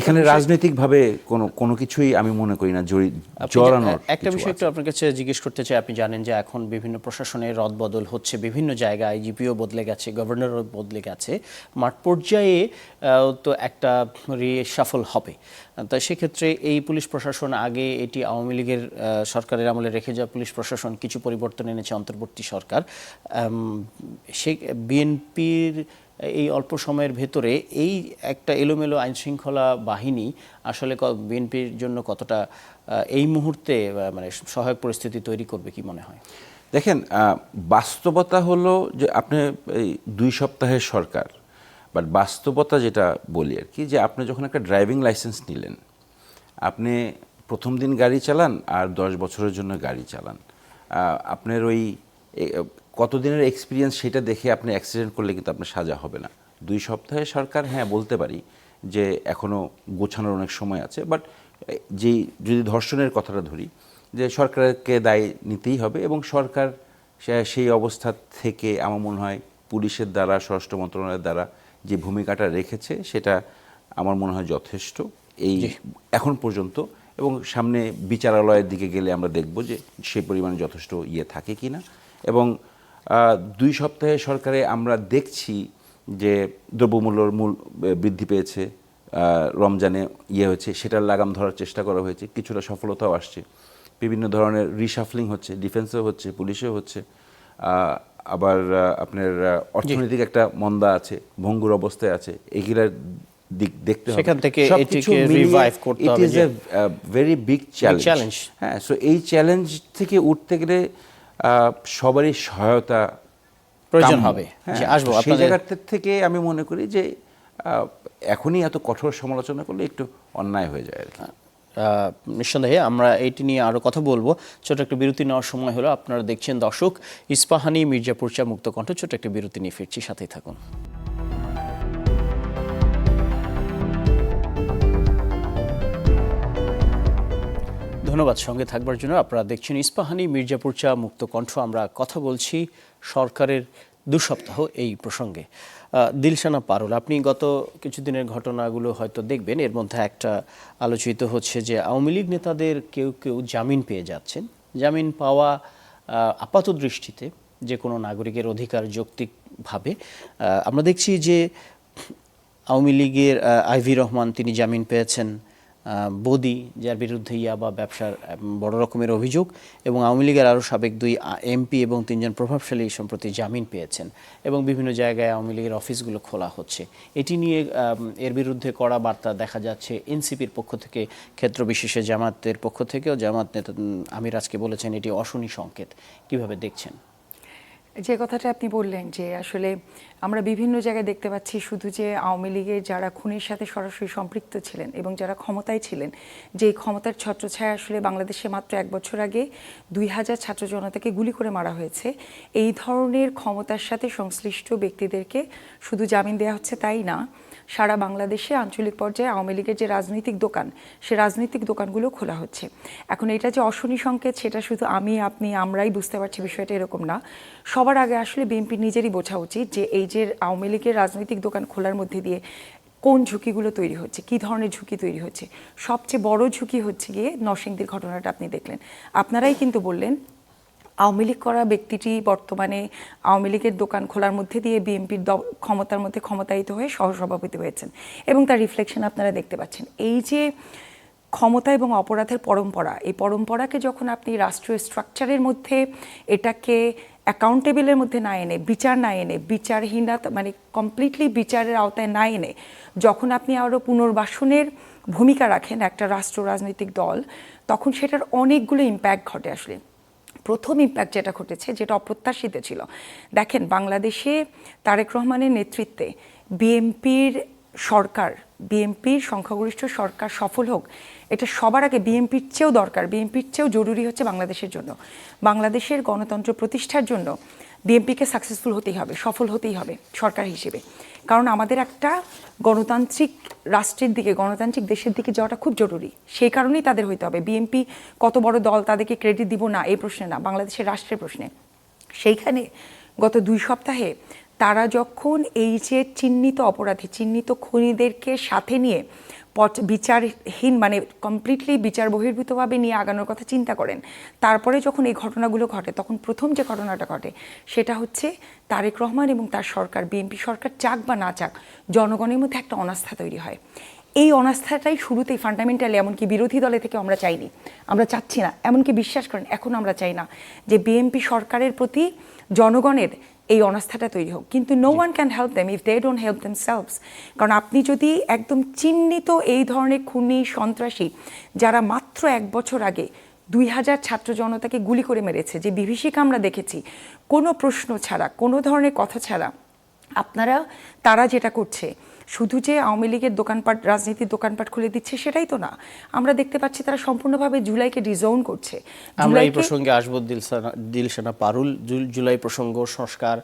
এখানে রাজনৈতিকভাবে কোনো কিছুই আমি মনে করি না জড়ানোর। একটা বিষয় একটু আপনার কাছে জিজ্ঞেস করতে চাই, আপনি জানেন যে এখন বিভিন্ন প্রশাসনের রদবদল হচ্ছে, বিভিন্ন জায়গায় আইজিপিও বদলে গেছে, গভর্নরও বদলে গেছে, মাঠ পর্যায়ে তো একটা রিসাফল হবে। তো সেক্ষেত্রে এই পুলিশ প্রশাসন, আগে এটি আওয়ামী লীগের সরকারের আমলে রেখে যাওয়া পুলিশ প্রশাসন কিছু পরিবর্তন এনেছে অন্তর্বর্তী সরকার, সে বিএনপির এই অল্প সময়ের ভেতরে এই একটা এলোমেলো আইনশৃঙ্খলা বাহিনী আসলে বিএনপির জন্য কতটা এই মুহূর্তে মানে সহায়ক পরিস্থিতি তৈরি করবে কি মনে হয়? দেখেন, বাস্তবতা হলো যে আপনি এই 2 সপ্তাহের সরকার, বাট বাস্তবতা যেটা বলি আর কি, যে আপনি যখন একটা ড্রাইভিং লাইসেন্স নিলেন, আপনি প্রথম দিন গাড়ি চালান আর 10 বছরের জন্য গাড়ি চালান, আপনার ওই কতদিনের এক্সপিরিয়েন্স সেটা দেখে আপনি অ্যাক্সিডেন্ট করলে কিন্তু আপনার সাজা হবে না। 2 সপ্তাহের সরকার, হ্যাঁ বলতে পারি যে এখনও গোছানোর অনেক সময় আছে, বাট যদি ধর্ষণের কথাটা ধরি, যে সরকারকে দায় নিতেই হবে, এবং সরকার সেই অবস্থা থেকে আমার মনে হয় পুলিশের দ্বারা, স্বরাষ্ট্র মন্ত্রণালয়ের দ্বারা যে ভূমিকাটা রেখেছে সেটা আমার মনে হয় যথেষ্ট এই এখন পর্যন্ত, এবং সামনে বিচারালয়ের দিকে গেলে আমরা দেখব যে সেই পরিমাণে যথেষ্ট থাকে কিনা। এবং 2 সপ্তাহে সরকারে আমরা দেখছি যে দ্রব্যমূল্যর বৃদ্ধি পেয়েছে, রমজানে হয়েছে, সেটার লাগাম ধরার চেষ্টা করা হয়েছে, কিছুটা সফলতাও আসছে, বিভিন্ন ধরনের রিশাফলিং হচ্ছে, ডিফেন্সেও হচ্ছে, পুলিশেও হচ্ছে, আবার আপনার অর্থনৈতিক একটা মন্দা আছে, ভঙ্গুর অবস্থায় আছে, এগুলার দিক দেখতে হবে, সেখান থেকে এটিকে রিভাইভ করতে হবে। It is a very big challenge. হ্যাঁ, সো এই চ্যালেঞ্জ থেকে উঠতে গেলে সবারই সহায়তা প্রয়োজন হবে। আসবো সেই জায়গা থেকে আমি মনে করি যে এখনই এত কঠোর সমালোচনা করলে একটু অন্যায় হয়ে যায় আর কি। নিঃসন্দেহে আমরা এইটি নিয়ে আরও কথা বলবো। ছোট একটা বিরতি নেওয়ার সময় হলো। আপনারা দেখছেন দর্শক ইস্পাহানি মির্জাপুর চা মুক্তকণ্ঠ। ছোট একটা বিরতি নিয়ে ফিরছি, সাথেই থাকুন। ধন্যবাদ সঙ্গে থাকবার জন্য। আপনারা দেখছেন ইস্পাহানি মির্জাপুর চা মুক্তকণ্ঠ। আমরা কথা বলছি সরকারের 2 সপ্তাহ এই প্রসঙ্গে। দিলশানা পারুল, আপনি গত কিছুদিনের ঘটনাগুলো হয়তো দেখবেন, এর মধ্যে একটা আলোচিত হচ্ছে যে আওয়ামী লীগ নেতাদের কেউ কেউ জামিন পেয়ে যাচ্ছেন। জামিন পাওয়া আপাত দৃষ্টিতে যে কোনো নাগরিকের অধিকার যৌক্তিকভাবে। আমরা দেখছি যে আওয়ামী লীগের আইভি রহমান, তিনি জামিন পেয়েছেন। বদি, যার বিরুদ্ধে ইয়াবা ব্যবসার বড় রকমের অভিযোগ, এবং আওয়ামী লীগের আরও সাবেক 2 এমপি এবং 3 জন প্রভাবশালী সম্প্রতি জামিন পেয়েছেন, এবং বিভিন্ন জায়গায় আওয়ামী লীগের অফিসগুলো খোলা হচ্ছে। এটি নিয়ে এর বিরুদ্ধে কড়া বার্তা দেখা যাচ্ছে এনসিপির পক্ষ থেকে, ক্ষেত্র বিশেষে জামাতের পক্ষ থেকেও। জামাত নেতা আমির আজকে বলেছেন এটি অশনি সংকেত। কিভাবে দেখছেন? যে কথাটা আপনি বললেন যে আসলে আমরা বিভিন্ন জায়গায় দেখতে পাচ্ছি শুধু যে আওয়ামী লীগের যারা খুনের সাথে সরাসরি সম্পৃক্ত ছিলেন এবং যারা ক্ষমতায় ছিলেন, যে ক্ষমতার ছত্রছায়া আসলে বাংলাদেশে মাত্র 1 বছর আগে 2000 ছাত্র জনতাকে গুলি করে মারা হয়েছে, এই ধরনের ক্ষমতার সাথে সংশ্লিষ্ট ব্যক্তিদেরকে শুধু জামিন দেওয়া হচ্ছে তাই না, সারা বাংলাদেশে আঞ্চলিক পর্যায়ে আওয়ামী লীগের যে রাজনৈতিক দোকান, সে রাজনৈতিক দোকানগুলো খোলা হচ্ছে। এখন এটা যে অশনি সংকেত, সেটা শুধু আমি, আপনি, আমরাই বুঝতে পারছি, বিষয়টা এরকম না। সবার আগে আসলে বিএনপি নিজেরই বোঝা উচিত যে এই যে আওয়ামী লীগের রাজনৈতিক দোকান খোলার মধ্যে দিয়ে কোন ঝুঁকিগুলো তৈরি হচ্ছে, কী ধরনের ঝুঁকি তৈরি হচ্ছে। সবচেয়ে বড় ঝুঁকি হচ্ছে গিয়ে নরসিংদীর ঘটনাটা আপনি দেখলেন। আপনারাই কিন্তু বললেন আওয়ামী লীগ করা ব্যক্তিটি বর্তমানে আওয়ামী লীগের দোকান খোলার মধ্যে দিয়ে বিএনপির ক্ষমতার মধ্যে ক্ষমতায়িত হয়ে সহসভাপতি হয়েছেন, এবং তার রিফ্লেকশন আপনারা দেখতে পাচ্ছেন। এই যে ক্ষমতা এবং অপরাধের পরম্পরা, এই পরম্পরাকে যখন আপনি রাষ্ট্রীয় স্ট্রাকচারের মধ্যে এটাকে অ্যাকাউন্টেবলের মধ্যে না এনে, বিচার না এনে, বিচারহীনতা মানে কমপ্লিটলি বিচারের আওতায় না এনে, যখন আপনি আরও পুনর্বাসনের ভূমিকা রাখেন একটা রাষ্ট্র রাজনৈতিক দল, তখন সেটার অনেকগুলো ইম্প্যাক্ট ঘটে আসলে। প্রথম ইম্প্যাক্ট যেটা ঘটেছে, যেটা অপ্রত্যাশিত ছিল, দেখেন বাংলাদেশে তারেক রহমানের নেতৃত্বে বিএনপির সরকার, বিএনপির সংখ্যাগরিষ্ঠ সরকার সফল হোক, এটা সবার আগে বিএনপির চেয়েও দরকার, বিএনপির চেয়েও জরুরি হচ্ছে বাংলাদেশের জন্য। বাংলাদেশের গণতন্ত্র প্রতিষ্ঠার জন্য বিএনপিকে সাকসেসফুল হতেই হবে, সফল হতেই হবে সরকার হিসেবে। কারণ আমাদের একটা গণতান্ত্রিক রাষ্ট্রের দিকে, গণতান্ত্রিক দেশের দিকে যাওয়াটা খুব জরুরি, সেই কারণেই তাদের হইতে হবে। বিএনপি কত বড় দল, তাদেরকে ক্রেডিট দিব না এই প্রশ্নে না, বাংলাদেশের রাষ্ট্রের প্রশ্নে। সেইখানে গত 2 সপ্তাহে তারা যখন এই যে চিহ্নিত অপরাধী, চিহ্নিত খুনিদেরকে সাথে নিয়ে বিচারহীন, মানে কমপ্লিটলি বিচার বহির্ভূতভাবে নিয়ে আগানোর কথা চিন্তা করেন, তারপরে যখন এই ঘটনাগুলো ঘটে, তখন প্রথম যে ঘটনাটা ঘটে সেটা হচ্ছে তারেক রহমান এবং তার সরকার, বিএনপি সরকার চাক বা না চাক, জনগণের মধ্যে একটা অনাস্থা তৈরি হয়। এই অনাস্থাটাই শুরুতেই ফান্ডামেন্টালি, এমনকি বিরোধী দলে থেকে আমরা চাইনি, আমরা চাচ্ছি না, এমনকি বিশ্বাস করেন এখন আমরা চাই না যে বিএনপি সরকারের প্রতি জনগণের এই অনাস্থাটা তৈরি হোক। কিন্তু no one can help them if they don't help themselves. কারণ আপনি যদি একদম চিহ্নিত এই ধরনের খুনি সন্ত্রাসী, যারা মাত্র 1 বছর আগে 2000 ছাত্র জনতাকে গুলি করে মেরেছে, যে বিভীষিকা আমরা দেখেছি, কোনো প্রশ্ন ছাড়া, কোনো ধরনের কথা ছাড়া, তারা যেটা করছে, শুধু যে আওয়ামী লীগের দোকানপাট, রাজনীতির দোকানপাট খুলে দিচ্ছে সেটাই তো না, আমরা দেখতে পাচ্ছি তারা সম্পূর্ণভাবে জুলাইকে ডিজোন করছে। আমরা এই প্রসঙ্গে আসবো দিলশানা পারুল। জুলাই প্রসঙ্গ, সংস্কার,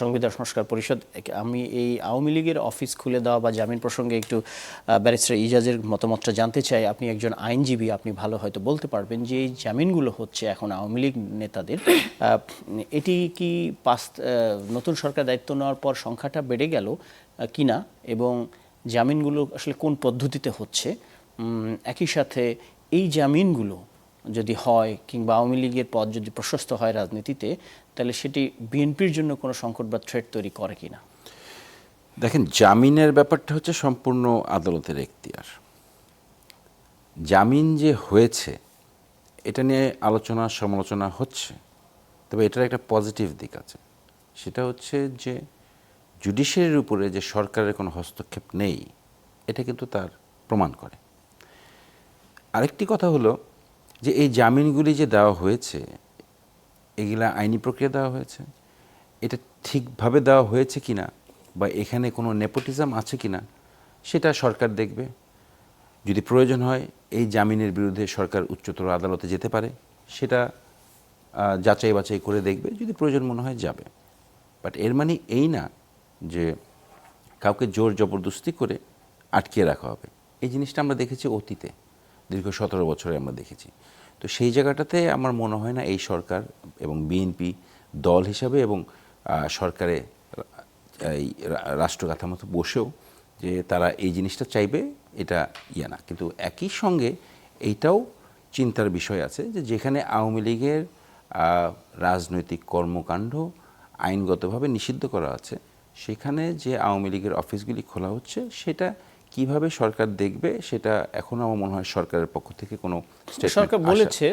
সংবিধান সংস্কার পরিষদ, আমি এই আওয়ামী লীগের অফিস খুলে দেওয়া বা জামিন প্রসঙ্গে একটু ব্যারিস্টার ইজাজের মতামতটা জানতে চাই। আপনি একজন আইনজীবী, আপনি ভালো হয়তো বলতে পারবেন যে এই জামিনগুলো হচ্ছে এখন আওয়ামী লীগ নেতাদের, এটি কি নতুন সরকার দায়িত্ব নেওয়ার পর সংখ্যাটা বেড়ে গেল কিনা, এবং জামিনগুলো আসলে কোন পদ্ধতিতে হচ্ছে? একই সাথে এই জামিনগুলো যদি হয়, কিংবা আওয়ামী লীগের পথ যদি প্রশস্ত হয় রাজনীতিতে, তাহলে সেটি বিএনপির জন্য কোনো সংকট বা থ্রেট তৈরি করে কিনা? দেখেন, জামিনের ব্যাপারটা হচ্ছে সম্পূর্ণ আদালতের এখতিয়ার। জামিন যে হয়েছে এটা নিয়ে আলোচনা সমালোচনা হচ্ছে, তবে এটার একটা পজিটিভ দিক আছে, সেটা হচ্ছে যে জুডিশিয়ারির উপরে যে সরকারের কোনো হস্তক্ষেপ নেই, এটা কিন্তু তার প্রমাণ করে। আরেকটি কথা হলো যে এই জামিনগুলি যে দেওয়া হয়েছে, এগুলা আইনি প্রক্রিয়া দেওয়া হয়েছে, এটা ঠিকভাবে দেওয়া হয়েছে কিনা বা এখানে কোনো নেপোটিজম আছে কিনা সেটা সরকার দেখবে। যদি প্রয়োজন হয় এই জামিনের বিরুদ্ধে সরকার উচ্চতর আদালতে যেতে পারে, সেটা যাচাই বাছাই করে দেখবে, যদি প্রয়োজন মনে হয় যাবে। বাট এর মানে এই না যে কাউকে জোর জবরদস্তি করে আটকিয়ে রাখা হবে। এই জিনিসটা আমরা দেখেছি অতীতে, দীর্ঘ 17 বছরে আমরা দেখেছি। তো সেই জায়গাটাতে আমার মনে হয় না এই সরকার এবং বিএনপি দল হিসাবে এবং সরকারে এই রাষ্ট্র কাঠামোতে বসেও যে তারা এই জিনিসটা চাইবে, এটা না। কিন্তু একই সঙ্গে এইটাও চিন্তার বিষয় আছে যে যেখানে আওয়ামী লীগের রাজনৈতিক কর্মকাণ্ড আইনগতভাবে নিষিদ্ধ করা আছে, সেখানে যে আওয়ামী লীগের অফিসগুলি খোলা হচ্ছে সেটা কিভাবে সরকার দেখবে, সেটা এখনো আমার মনে হয় সরকারের পক্ষ থেকে কোনো সরকার বলেছে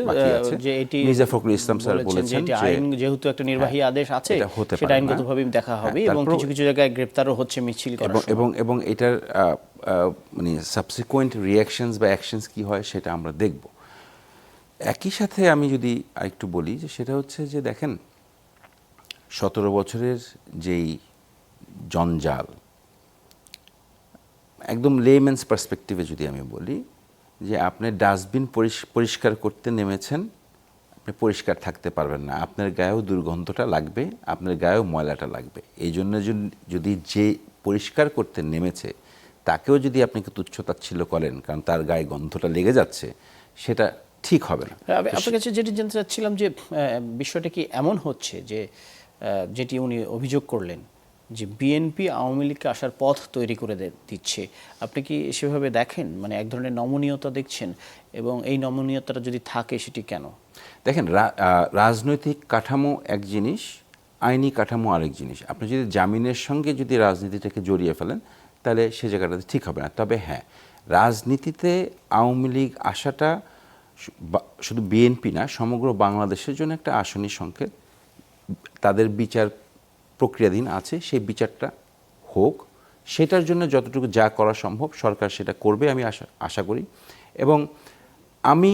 যে এটি মির্জা ফখরুল ইসলাম স্যার বলেছেন যে আইন যেহেতু একটা নির্বাহী আদেশ আছে, সেটা আইনগতভাবে দেখা হবে, এবং কিছু কিছু জায়গায় গ্রেফতারও হচ্ছে মিছিল করার সময়। এবং এটার মানে সাবসিকুয়েন্ট রিঅ্যাকশনস বা অ্যাকশনস কি হয় সেটা আমরা দেখব। একই সাথে আমি যদি আরেকটু বলি যে সেটা হচ্ছে যে দেখেন, 17 বছরের যেই জঞ্জাল, একদম লেম্যানস পার্সপেক্টিভে যদি আমি বলি যে আপনি ডাস্টবিন পরিষ্কার করতে নেমেছেন, আপনি পরিষ্কার থাকতে পারবেন না, আপনার গায়েও দুর্গন্ধটা লাগবে, আপনার গায়েও ময়লাটা লাগবে। এই জন্য যদি যে পরিষ্কার করতে নেমেছে তাকেও যদি আপনি তুচ্ছ-তাচ্ছিল্য করেন কারণ তার গায়ে গন্ধটা লেগে যাচ্ছে, সেটা ঠিক হবে না। আপনার কাছে যেটি জানতে চাচ্ছিলাম যে বিষয়টা কি এমন হচ্ছে যে যেটি উনি অভিযোগ করলেন যে বিএনপি আওয়ামী লীগকে আসার পথ তৈরি করে দিচ্ছে, আপনি কি সেভাবে দেখেন? মানে এক ধরনের নমনীয়তা দেখছেন, এবং এই নমনীয়তাটা যদি থাকে সেটি কেন? দেখেন, রাজনৈতিক কাঠামো এক জিনিস, আইনি কাঠামো আরেক জিনিস। আপনি যদি জামিনের সঙ্গে যদি রাজনীতিটাকে জড়িয়ে ফেলেন তাহলে সে জায়গাটাতে ঠিক হবে না। তবে হ্যাঁ, রাজনীতিতে আওয়ামী লীগ আসাটা শুধু বিএনপি না, সমগ্র বাংলাদেশের জন্য একটা আশনি সংকেত। তাদের বিচার প্রক্রিয়াধীন আছে, সেই বিচারটা হোক, সেটার জন্য যতটুকু যা করা সম্ভব সরকার সেটা করবে আমি আশা করি। এবং আমি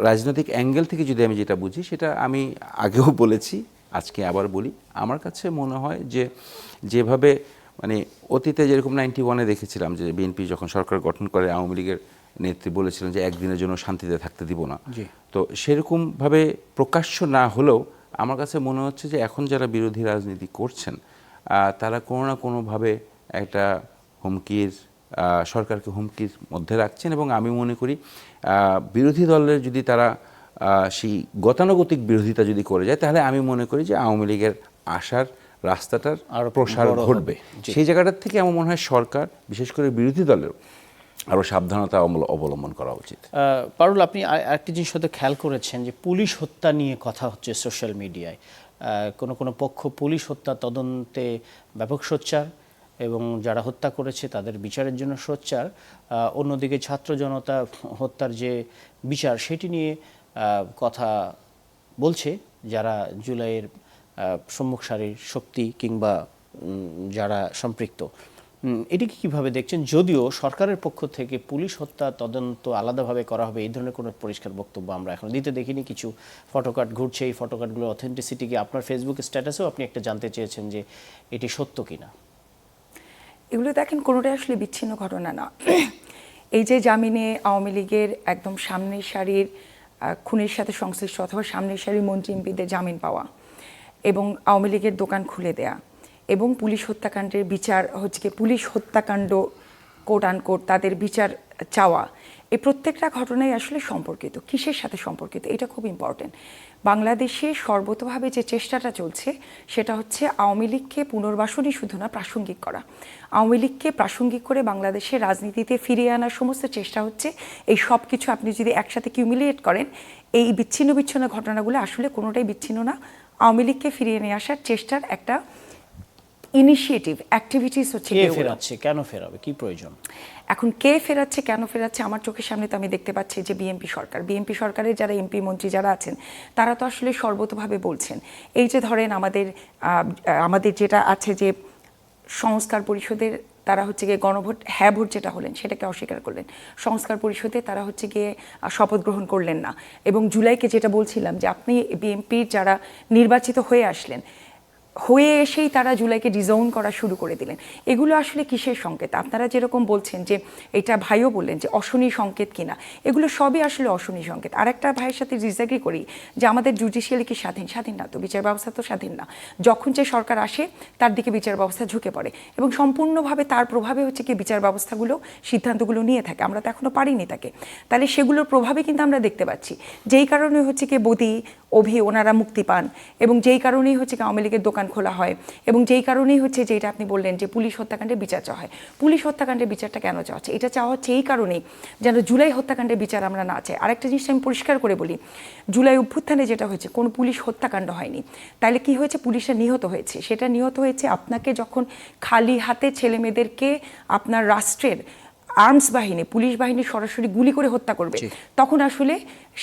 রাজনৈতিক অ্যাঙ্গেল থেকে যদি আমি যেটা বুঝি, সেটা আমি আগেও বলেছি, আজকে আবার বলি, আমার কাছে মনে হয় যে যেভাবে মানে অতীতে যেরকম 91-এ দেখেছিলাম যে বিএনপি যখন সরকার গঠন করে আওয়ামী লীগের নেত্রী বলেছিলেন যে একদিনের জন্য শান্তিতে থাকতে দিব না, তো সেরকমভাবে প্রকাশ্য না হলেও আমার কাছে মনে হচ্ছে যে এখন যারা বিরোধী রাজনীতি করছেন তারা কোনো না কোনোভাবে একটা সরকারকে হুমকির মধ্যে রাখছেন। এবং আমি মনে করি বিরোধী দলের যদি তারা সেই গতানুগতিক বিরোধিতা যদি করে যায়, তাহলে আমি মনে করি যে আওয়ামী লীগের আসার রাস্তাটার আরো প্রসার বড় ঘটবে। হবে। সেই জায়গাটার থেকে আমার মনে হয় সরকার, বিশেষ করে বিরোধী দলের, আরও সাবধানতা অবলম্বন করা উচিত। পারুল, আপনি আরেকটি জিনিস হয়তো খেয়াল করেছেন যে পুলিশ হত্যা নিয়ে কথা হচ্ছে সোশ্যাল মিডিয়ায়। কোনো পক্ষ পুলিশ হত্যা তদন্তে ব্যাপক সোচ্চার এবং যারা হত্যা করেছে তাদের বিচারের জন্য সোচ্চার, অন্যদিকে ছাত্র জনতা হত্যার যে বিচার সেটি নিয়ে কথা বলছে যারা জুলাইয়ের সম্মুখ সারির শক্তি কিংবা যারা সম্পৃক্ত। এটিকে কিভাবে দেখছেন? যদিও সরকারের পক্ষ থেকে পুলিশ হত্যা তদন্ত আলাদাভাবে করা হবে এই ধরনের কোনো পরিষ্কার বক্তব্য আমরা এখন দিতে দেখিনি। কিছু ফটোকার্ড ঘুরছে, এই ফটোকার্ডগুলোর অথেন্টিসিটি কি আপনার ফেসবুক স্ট্যাটাসেও আপনি একটা জানতে চেয়েছেন যে এটি সত্য কিনা। এগুলো দেখেন কোনোটাই আসলে বিচ্ছিন্ন ঘটনা না। এই যে জামিনে আওয়ামী লীগের একদম সামনের সারির খুনের সাথে সংশ্লিষ্ট অথবা সামনের সারির মন্ত্রী এমপিদের জামিন পাওয়া এবং আওয়ামী লীগের দোকান খুলে দেয়া এবং পুলিশ হত্যাকাণ্ডের বিচার হচ্ছে কি পুলিশ হত্যাকাণ্ড কোট আনকোট তাদের বিচার চাওয়া, এই প্রত্যেকটা ঘটনাই আসলে সম্পর্কিত। কিসের সাথে সম্পর্কিত এটা খুব ইম্পর্টেন্ট। বাংলাদেশে সর্বতোভাবে যে চেষ্টাটা চলছে সেটা হচ্ছে আওয়ামী লীগকে পুনর্বাসনই শুধু না, প্রাসঙ্গিক করা। আওয়ামী লীগকে প্রাসঙ্গিক করে বাংলাদেশের রাজনীতিতে ফিরিয়ে আনার সমস্ত চেষ্টা হচ্ছে। এই সব কিছু আপনি যদি একসাথে কিউমিলিয়েট করেন, এই বিচ্ছিন্ন ঘটনাগুলো আসলে কোনোটাই বিচ্ছিন্ন না। আওয়ামী লীগকে ফিরিয়ে নিয়ে আসার চেষ্টার একটা ইনিশিয়েটিভ অ্যাক্টিভিটিস হচ্ছে। কে ফেরাচ্ছে, কেন ফেরাবে, কি প্রয়োজন? এখন কে ফেরাচ্ছে, কেন ফেরাচ্ছে, আমার চোখের সামনে তো আমি দেখতে পাচ্ছি যে বিএনপি সরকারের যারা এমপি মন্ত্রী যারা আছেন তারা তো আসলে সর্বতোভাবে বলছেন। এই যে ধরেন আমাদের যেটা আছে যে সংস্কার পরিষদের তারা হচ্ছে গিয়ে গণভোট ভোট যেটা হলেন সেটাকে অস্বীকার করলেন। সংস্কার পরিষদে তারা হচ্ছে গিয়ে শপথ গ্রহণ করলেন না। এবং জুলাইকে যেটা বলছিলাম যে আপনি বিএনপির যারা নির্বাচিত হয়ে আসলেন, হয়ে এসেই তারা জুলাইকে ডিজাউন করা শুরু করে দিলেন। এগুলো আসলে কিসের সংকেত? আপনারা যেরকম বলছেন যে এটা ভাইও বললেন যে অশনি সংকেত কিনা, এগুলো সবই আসলে অশনি সংকেত। আর একটা ভাইয়ের সাথে ডিসএগ্রি করি যে আমাদের জুডিশিয়ালি কি স্বাধীন না, তো বিচার ব্যবস্থা তো স্বাধীন না। যখন যে সরকার আসে তার দিকে বিচার ব্যবস্থা ঝুঁকে পড়ে এবং সম্পূর্ণভাবে তার প্রভাবে হচ্ছে কি বিচার ব্যবস্থাগুলো সিদ্ধান্তগুলো নিয়ে থাকে। আমরা তো এখনো পারিনি তাকে, তাহলে সেগুলোর প্রভাবে কিন্তু আমরা দেখতে পাচ্ছি। যেই কারণে হচ্ছে কি বদি ওনারা মুক্তি পান এবং যেই কারণেই হচ্ছে কি আওয়ামী লীগের দোকান খোলা হয় এবং যেই কারণেই হচ্ছে যেটা আপনি বললেন যে পুলিশ হত্যাকাণ্ডের বিচার চাওয়া হয়। পুলিশ হত্যাকাণ্ডের বিচারটা কেন চাওয়া হচ্ছে? এটা চাওয়া হচ্ছে এই কারণেই যেন জুলাই হত্যাকাণ্ডের বিচার আমরা না চাই। আরেকটা জিনিস আমি পরিষ্কার করে বলি, জুলাই অভ্যুত্থানে যেটা হয়েছে কোনো পুলিশ হত্যাকাণ্ড হয়নি। তাহলে কি হয়েছে? পুলিশরা নিহত হয়েছে। সেটা নিহত হয়েছে আপনাকে যখন খালি হাতে ছেলে মেয়েদেরকে আপনার রাষ্ট্রের আর্মস বাহিনী, পুলিশ বাহিনী সরাসরি গুলি করে হত্যা করবে, তখন আসলে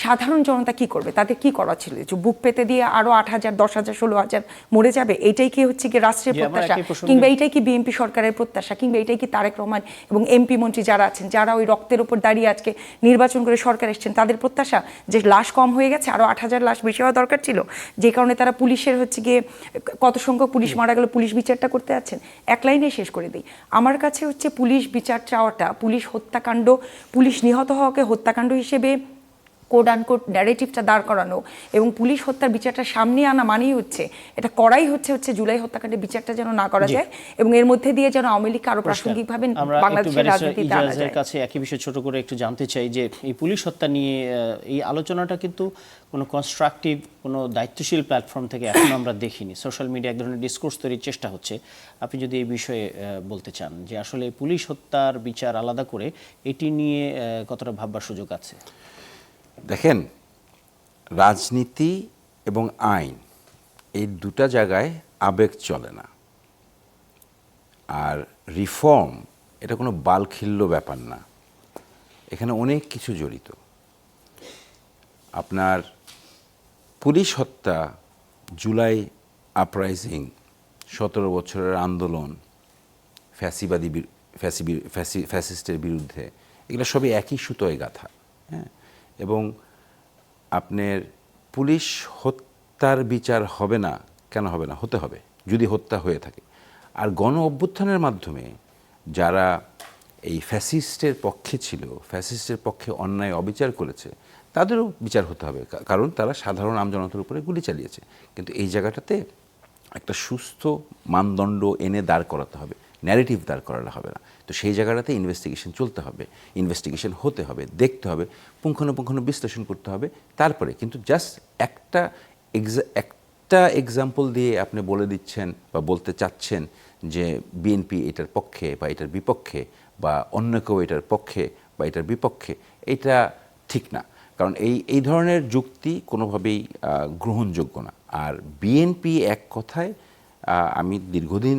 সাধারণ জনতা কি করবে? তাদের কি করা ছিল? যে বুক পেতে দিয়ে আরো 8,000, 10,000, 16,000 মরে যাবে? এইটাই কি হচ্ছে কি রাষ্ট্রের প্রত্যাশা? কিংবা এইটাই কি বিএনপি সরকারের প্রত্যাশা? কিংবা এইটাই কি তারেক রহমান এবং এমপি মন্ত্রী যারা আছেন, যারা ওই রক্তের উপর দাঁড়িয়ে আজকে নির্বাচন করে সরকার এসছেন, তাদের প্রত্যাশা যে লাশ কম হয়ে গেছে, আরো 8,000 লাশ বেশি হওয়া দরকার ছিল, যে কারণে তারা পুলিশের হচ্ছে গিয়ে কত সংখ্যক পুলিশ মারা গেল পুলিশ বিচারটা করতে যাচ্ছেন? এক লাইনে শেষ করে দিই, আমার কাছে হচ্ছে পুলিশ বিচার চাওয়াটা, পুলিশ হত্যাকাণ্ড, পুলিশ নিহত হওয়াকে হত্যাকাণ্ড হিসেবে কোড আনকোড ন্যারেটিভটা দাঁড় করানো এবং পুলিশ হত্যার বিচারটা সামনে আনা মানেই হচ্ছে এটা করাই হচ্ছে জুলাই হত্যাকাণ্ডের বিচারটা যেন না করা যায় এবং এর মধ্যে দিয়ে যেন আওয়ামী লীগকে আরো প্রাসঙ্গিকভাবে বাংলাদেশের রাজনীতিতে আনা যায়। কাছে একই বিষয় ছোট করে একটু জানতে চাই যে এই পুলিশ হত্যা নিয়ে এই আলোচনাটা কিন্তু কোনো কনস্ট্রাকটিভ, কোনো দায়িত্বশীল প্ল্যাটফর্ম থেকে এখন আমরা দেখিনি। সোশ্যাল মিডিয়া এক ধরনের ডিসকোর্স তৈরির চেষ্টা হচ্ছে। আপনি যদি এই বিষয়ে বলতে চান যে আসলে পুলিশ হত্যার বিচার আলাদা করে এটি নিয়ে কতটা ভাববার সুযোগ আছে? দেখেন, রাজনীতি এবং আইন এই দুটা জায়গায় আবেগ চলে না। আর রিফর্ম এটা কোনো বালখিল্য ব্যাপার না, এখানে অনেক কিছু জড়িত। আপনার পুলিশ হত্যা, জুলাই আপরাইজিং 17 বছরের আন্দোলন, ফ্যাসিস্টের বিরুদ্ধে, এগুলো সবই একই সুতোয় গাঁথা। হ্যাঁ, এবং আপনার পুলিশ হত্যার বিচার হবে না, কেন হবে না? হতে হবে যদি হত্যা হয়ে থাকে। আর গণ অভ্যুত্থানের মাধ্যমে যারা এই ফ্যাসিস্টের পক্ষে ছিল, ফ্যাসিস্টের পক্ষে অন্যায় অবিচার করেছে, তাদেরও বিচার হতে হবে, কারণ তারা সাধারণ আমজনতার উপরে গুলি চালিয়েছে। কিন্তু এই জায়গাটাতে একটা সুস্থ মানদণ্ড এনে দাঁড় করাতে হবে, ন্যারেটিভ দাঁড় করালে হবে না। তো সেই জায়গাটাতে ইনভেস্টিগেশন চলতে হবে, ইনভেস্টিগেশন হতে হবে, দেখতে হবে, পুঙ্খানুপুঙ্খানু বিশ্লেষণ করতে হবে। তারপরে কিন্তু জাস্ট একটা এক্সাম্পল দিয়ে আপনি বলে দিচ্ছেন বা বলতে চাচ্ছেন যে বিএনপি এটার পক্ষে বা এটার বিপক্ষে, বা অন্য কেউ এটার পক্ষে বা এটার বিপক্ষে, এটা ঠিক না। কারণ এই ধরনের যুক্তি কোনোভাবেই গ্রহণযোগ্য না। আর বিএনপি এক কথায়, আমি দীর্ঘদিন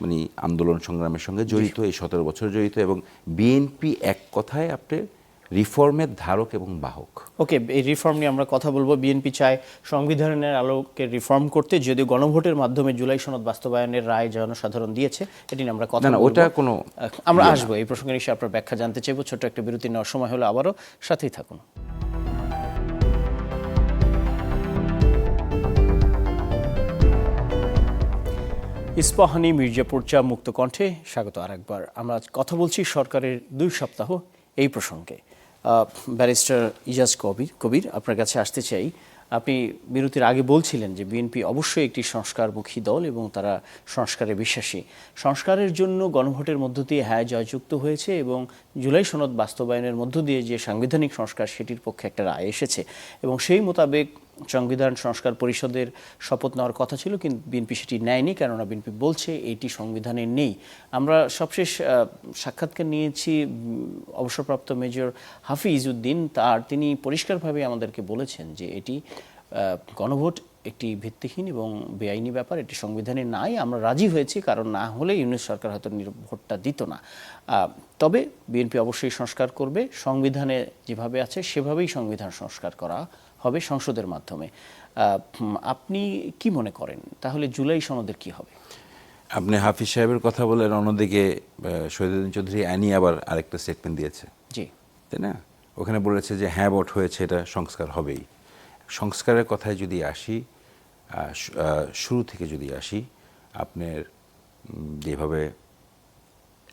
মানে আন্দোলন সংগ্রামের সঙ্গে জড়িত, এই 17 বছর জড়িত, এবং বিএনপি এক কথায় আপনার রিফর্মের ধারক এবং বাহক। ওকে, এই রিফর্ম নিয়ে আমরা কথা বলবো। বিএনপি চায় সংবিধানের আলোকে রিফর্ম করতে, যদিও গণভোটের মাধ্যমে জুলাই সনদ বাস্তবায়নের রায় জনসাধারণ দিয়েছে, এটি নিয়ে আমরা কথা বলবো। ওটা কোনো আমরা আসবো এই প্রসঙ্গে, নিশ্চয়ই আপনার ব্যাখ্যা জানতে চাইবো। ছোট্ট একটা বিরতি নেওয়ার সময় হলো, আবারও সাথেই থাকুন। ইস্পাহানি মির্জাপুর চা মুক্ত কণ্ঠে স্বাগত আরেকবার। আমরা আজ কথা বলছি সরকারের 2 সপ্তাহ এই প্রসঙ্গে। ব্যারিস্টার ইজাজ কবির, আপনার কাছে আসতে চাই। আপনি বিরতির আগে বলছিলেন যে বিএনপি অবশ্যই একটি সংস্কারমুখী দল এবং তারা সংস্কারে বিশ্বাসী। সংস্কারের জন্য গণভোটের মধ্য দিয়ে হ্যাঁ জয়যুক্ত হয়েছে, এবং জুলাই সনদ বাস্তবায়নের মধ্য দিয়ে যে সাংবিধানিক সংস্কার, সেটির পক্ষে একটা রায় এসেছে, এবং সেই মোতাবেক সংবিধান সংস্কার পরিষদের শপথ নেওয়ার কথা ছিল, কিন্তু বিএনপি সেটি নেয়নি, কেননা বিএনপি বলছে এটি সংবিধানে নেই। আমরা সবশেষ সাক্ষাৎকার নিয়েছি অবসরপ্রাপ্ত মেজর হাফিজ উদ্দিন, তিনি পরিষ্কারভাবে আমাদেরকে বলেছেন যে এটি গণভোট একটি ভিত্তিহীন এবং বেআইনি ব্যাপার, এটি সংবিধানে নাই। আমরা রাজি হয়েছি, কারণ না হলে ইউনিট সরকার হয়তো ভোটটা দিত না। তবে বিএনপি অবশ্যই সংস্কার করবে, সংবিধানে যেভাবে আছে সেভাবেই সংবিধান সংস্কার করা হবে সংসদের মাধ্যমে। আপনি কি মনে করেন তাহলে জুলাই সনদের কি হবে? আপনি হাফিজ সাহেবের কথা বলেন, অন্যদিকে শহীদুদ্দিন চৌধুরী আইনি আবার আরেকটা স্টেটমেন্ট দিয়েছে, জি, তাই না? ওখানে বলেছে যে হ্যাঁ ভোট হয়েছে, এটা সংস্কার হবেই। সংস্কারের কথায় যদি আসি, শুরু থেকে যদি আসি, আপনার যেভাবে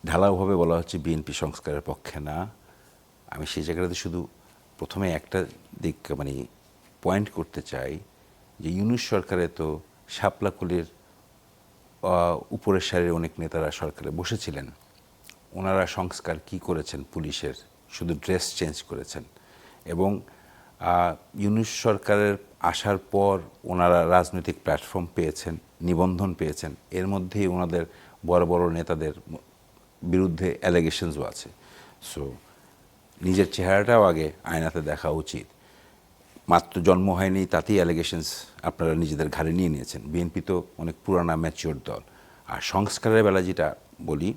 ঢালাওভাবে বলা হচ্ছে বিএনপি সংস্কারের পক্ষে না, আমি সেই জায়গাটাতে শুধু প্রথমে একটা দিক মানে পয়েন্ট করতে চাই যে ইউনূস সরকারে তো শাপলাকুলির উপরের সারির অনেক নেতারা সরকারে বসেছিলেন। ওনারা সংস্কার কি করেছেন? পুলিশের শুধু ড্রেস চেঞ্জ করেছেন। এবং ইউনূস সরকারের আসার পর ওনারা রাজনৈতিক প্ল্যাটফর্ম পেয়েছেন, নিবন্ধন পেয়েছেন, এর মধ্যেই ওনাদের বড় বড় নেতাদের বিরুদ্ধে অ্যালিগেশনসও আছে। সো নিজের চেহারাটাও আগে আয়নাতে দেখা উচিত। মাত্র জন্ম হয়নি তাতেই অ্যালিগেশনস আপনারা নিজেদের ঘাড়ে নিয়ে নিয়েছেন। বিএনপি তো অনেক পুরানা ম্যাচিওর দল। আর সংস্কারের বেলা যেটা বলি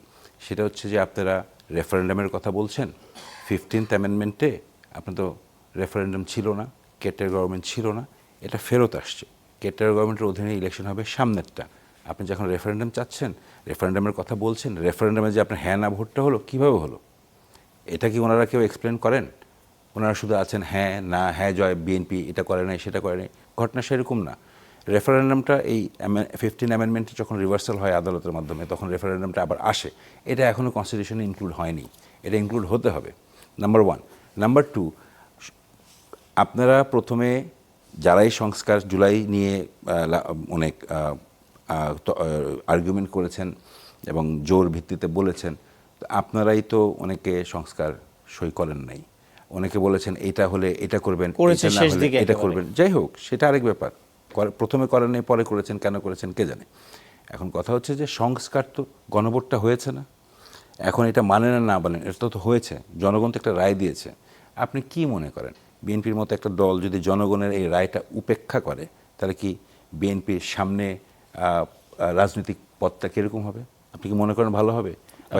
সেটা হচ্ছে যে আপনারা রেফারেন্ডামের কথা বলছেন। 15th অ্যামেন্ডমেন্টে আপনার তো রেফারেন্ডাম ছিল না, কেটের গভর্নমেন্ট ছিল না, এটা ফেরত আসছে। কেটের গভর্নমেন্টের অধীনে ইলেকশন হবে সামনেরটা। আপনি যখন রেফারেন্ডাম চাচ্ছেন, রেফারেন্ডামের কথা বলছেন, রেফারেন্ডামে যে আপনার হ্যাঁ না ভোটটা হলো, কীভাবে হলো? এটা কি ওনারা কেউ এক্সপ্লেন করেন? ওনারা শুধু আছেন হ্যাঁ না, হ্যাঁ জয় বিএনপি এটা করে নাই সেটা করে নাই। ঘটনা সেরকম না। রেফারেন্ডামটা এই 15 অ্যামেন্ডমেন্টে যখন রিভার্সাল হয় আদালতের মাধ্যমে, তখন রেফারেন্ডামটা আবার আসে। এটা এখনও কনস্টিটিউশনে ইনক্লুড হয়নি, এটা ইনক্লুড হতে হবে, নাম্বার 1। নাম্বার 2, আপনারা প্রথমে যারাই সংস্কার জুলাই নিয়ে অনেক আর্গুমেন্ট করেছেন এবং জোর ভিত্তিতে বলেছেন, আপনারাই তো অনেকে সংস্কার সই করেন নাই। অনেকে বলেছেন এটা হলে এটা করবেন, এটা করবেন। যাই হোক, সেটা আরেক ব্যাপার। প্রথমে করেন নাই, পরে করেছেন, কেন করেছেন কে জানে। এখন কথা হচ্ছে যে সংস্কার তো গণভোটটা হয়েছে না, এখন এটা মানে না মানে, এটা তো হয়েছে, জনগণ তো একটা রায় দিয়েছে। আপনি কি মনে করেন বিএনপির মতো একটা দল যদি জনগণের এই রায়টা উপেক্ষা করে, তাহলে কি বিএনপির সামনে রাজনৈতিক পথটা কিরকম হবে? আপনি কি মনে করেন ভালো হবে?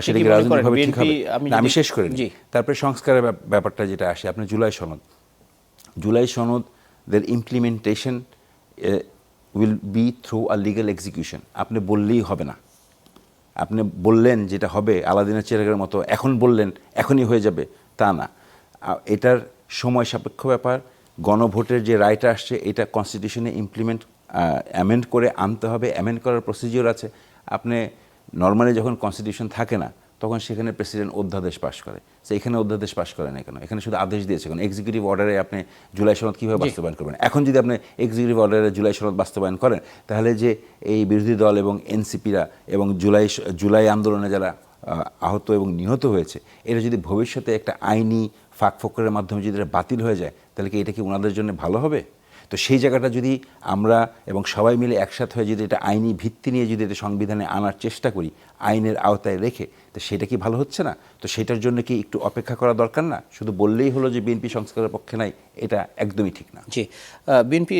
সেটা কি রাজনৈতিকভাবে ঠিক হবে? আমি শেষ করিনি। তারপরে সংস্কারের ব্যাপারটা যেটা আসে, আপনি জুলাই সনদের implementation will be through a legal execution. আপনি বললেই হবে না, আপনি বললেন যেটা হবে আলাদিনের চিরাগের মতো, এখন বললেন এখনই হয়ে যাবে, তা না। এটার সময় সাপেক্ষ ব্যাপার। গণভোটের যে রায়টা আসছে এটা কনস্টিটিউশনে ইমপ্লিমেন্ট অ্যামেন্ড করে আনতে হবে, অ্যামেন্ড করার প্রসিজিওর আছে। আপনি নর্মালি যখন কনস্টিটিউশন থাকে না তখন সেখানে প্রেসিডেন্ট অধ্যাদেশ পাশ করে, সো এখানে অধ্যাদেশ পাশ করে না কেন, এখানে শুধু আদেশ দিয়েছে কেন? এক্সিকিউটিভ অর্ডারে আপনি জুলাই সনদ কীভাবে বাস্তবায়ন করবেন? এখন যদি আপনি এক্সিকিউটিভ অর্ডারে জুলাই সনদ বাস্তবায়ন করেন তাহলে যে এই বিরোধী দল এবং এনসিপিরা এবং জুলাই আন্দোলনে যারা আহত এবং নিহত হয়েছে, এটা যদি ভবিষ্যতে একটা আইনি ফাঁকফোকরের মাধ্যমে যদি এটা বাতিল হয়ে যায় তাহলে কি এটা কি ওনাদের জন্য ভালো হবে? তো সেই জায়গাটা যদি আমরা এবং সবাই মিলে একসাথে হয়ে যদি এটা আইনি ভিত্তি নিয়ে যদি এটা সংবিধানে আনার চেষ্টা করি আইনের আওতায় রেখে, তো সেটা কি ভালো হচ্ছে না? তো সেটার জন্য কি একটু অপেক্ষা করা দরকার না? শুধু বললেই হলো যে বিএনপি সংস্কারের পক্ষে নাই, এটা একদমই ঠিক না। জি, বিএনপি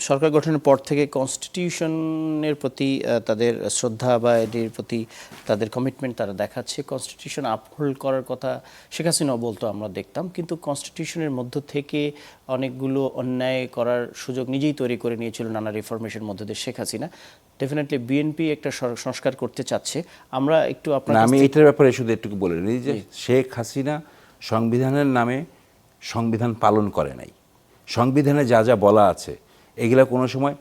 সরকার গঠনের পর থেকে কনস্টিটিউশনের প্রতি তাদের শ্রদ্ধা বা এটির প্রতি তাদের কমিটমেন্ট তারা দেখাচ্ছে। কনস্টিটিউশন আপহোল্ড করার কথা শেখ হাসিনাও বলতো, আমরা দেখতাম, কিন্তু কনস্টিটিউশনের মধ্য থেকে অনেকগুলো অন্যায় করার সুযোগ নিজেই তৈরি করে নিয়েছিল নানা রিফরমেশনের মধ্যে দিয়ে শেখ হাসিনা। ডেফিনেটলি বিএনপি একটা সংস্কার করতে চাচ্ছে। আমরা একটু আপনার আমি এটার ব্যাপারে শুধু একটু বলে নিই যে শেখ হাসিনা সংবিধানের নামে সংবিধান পালন করে নাই। সংবিধানে যা যা বলা আছে এগুলা কোনো সময়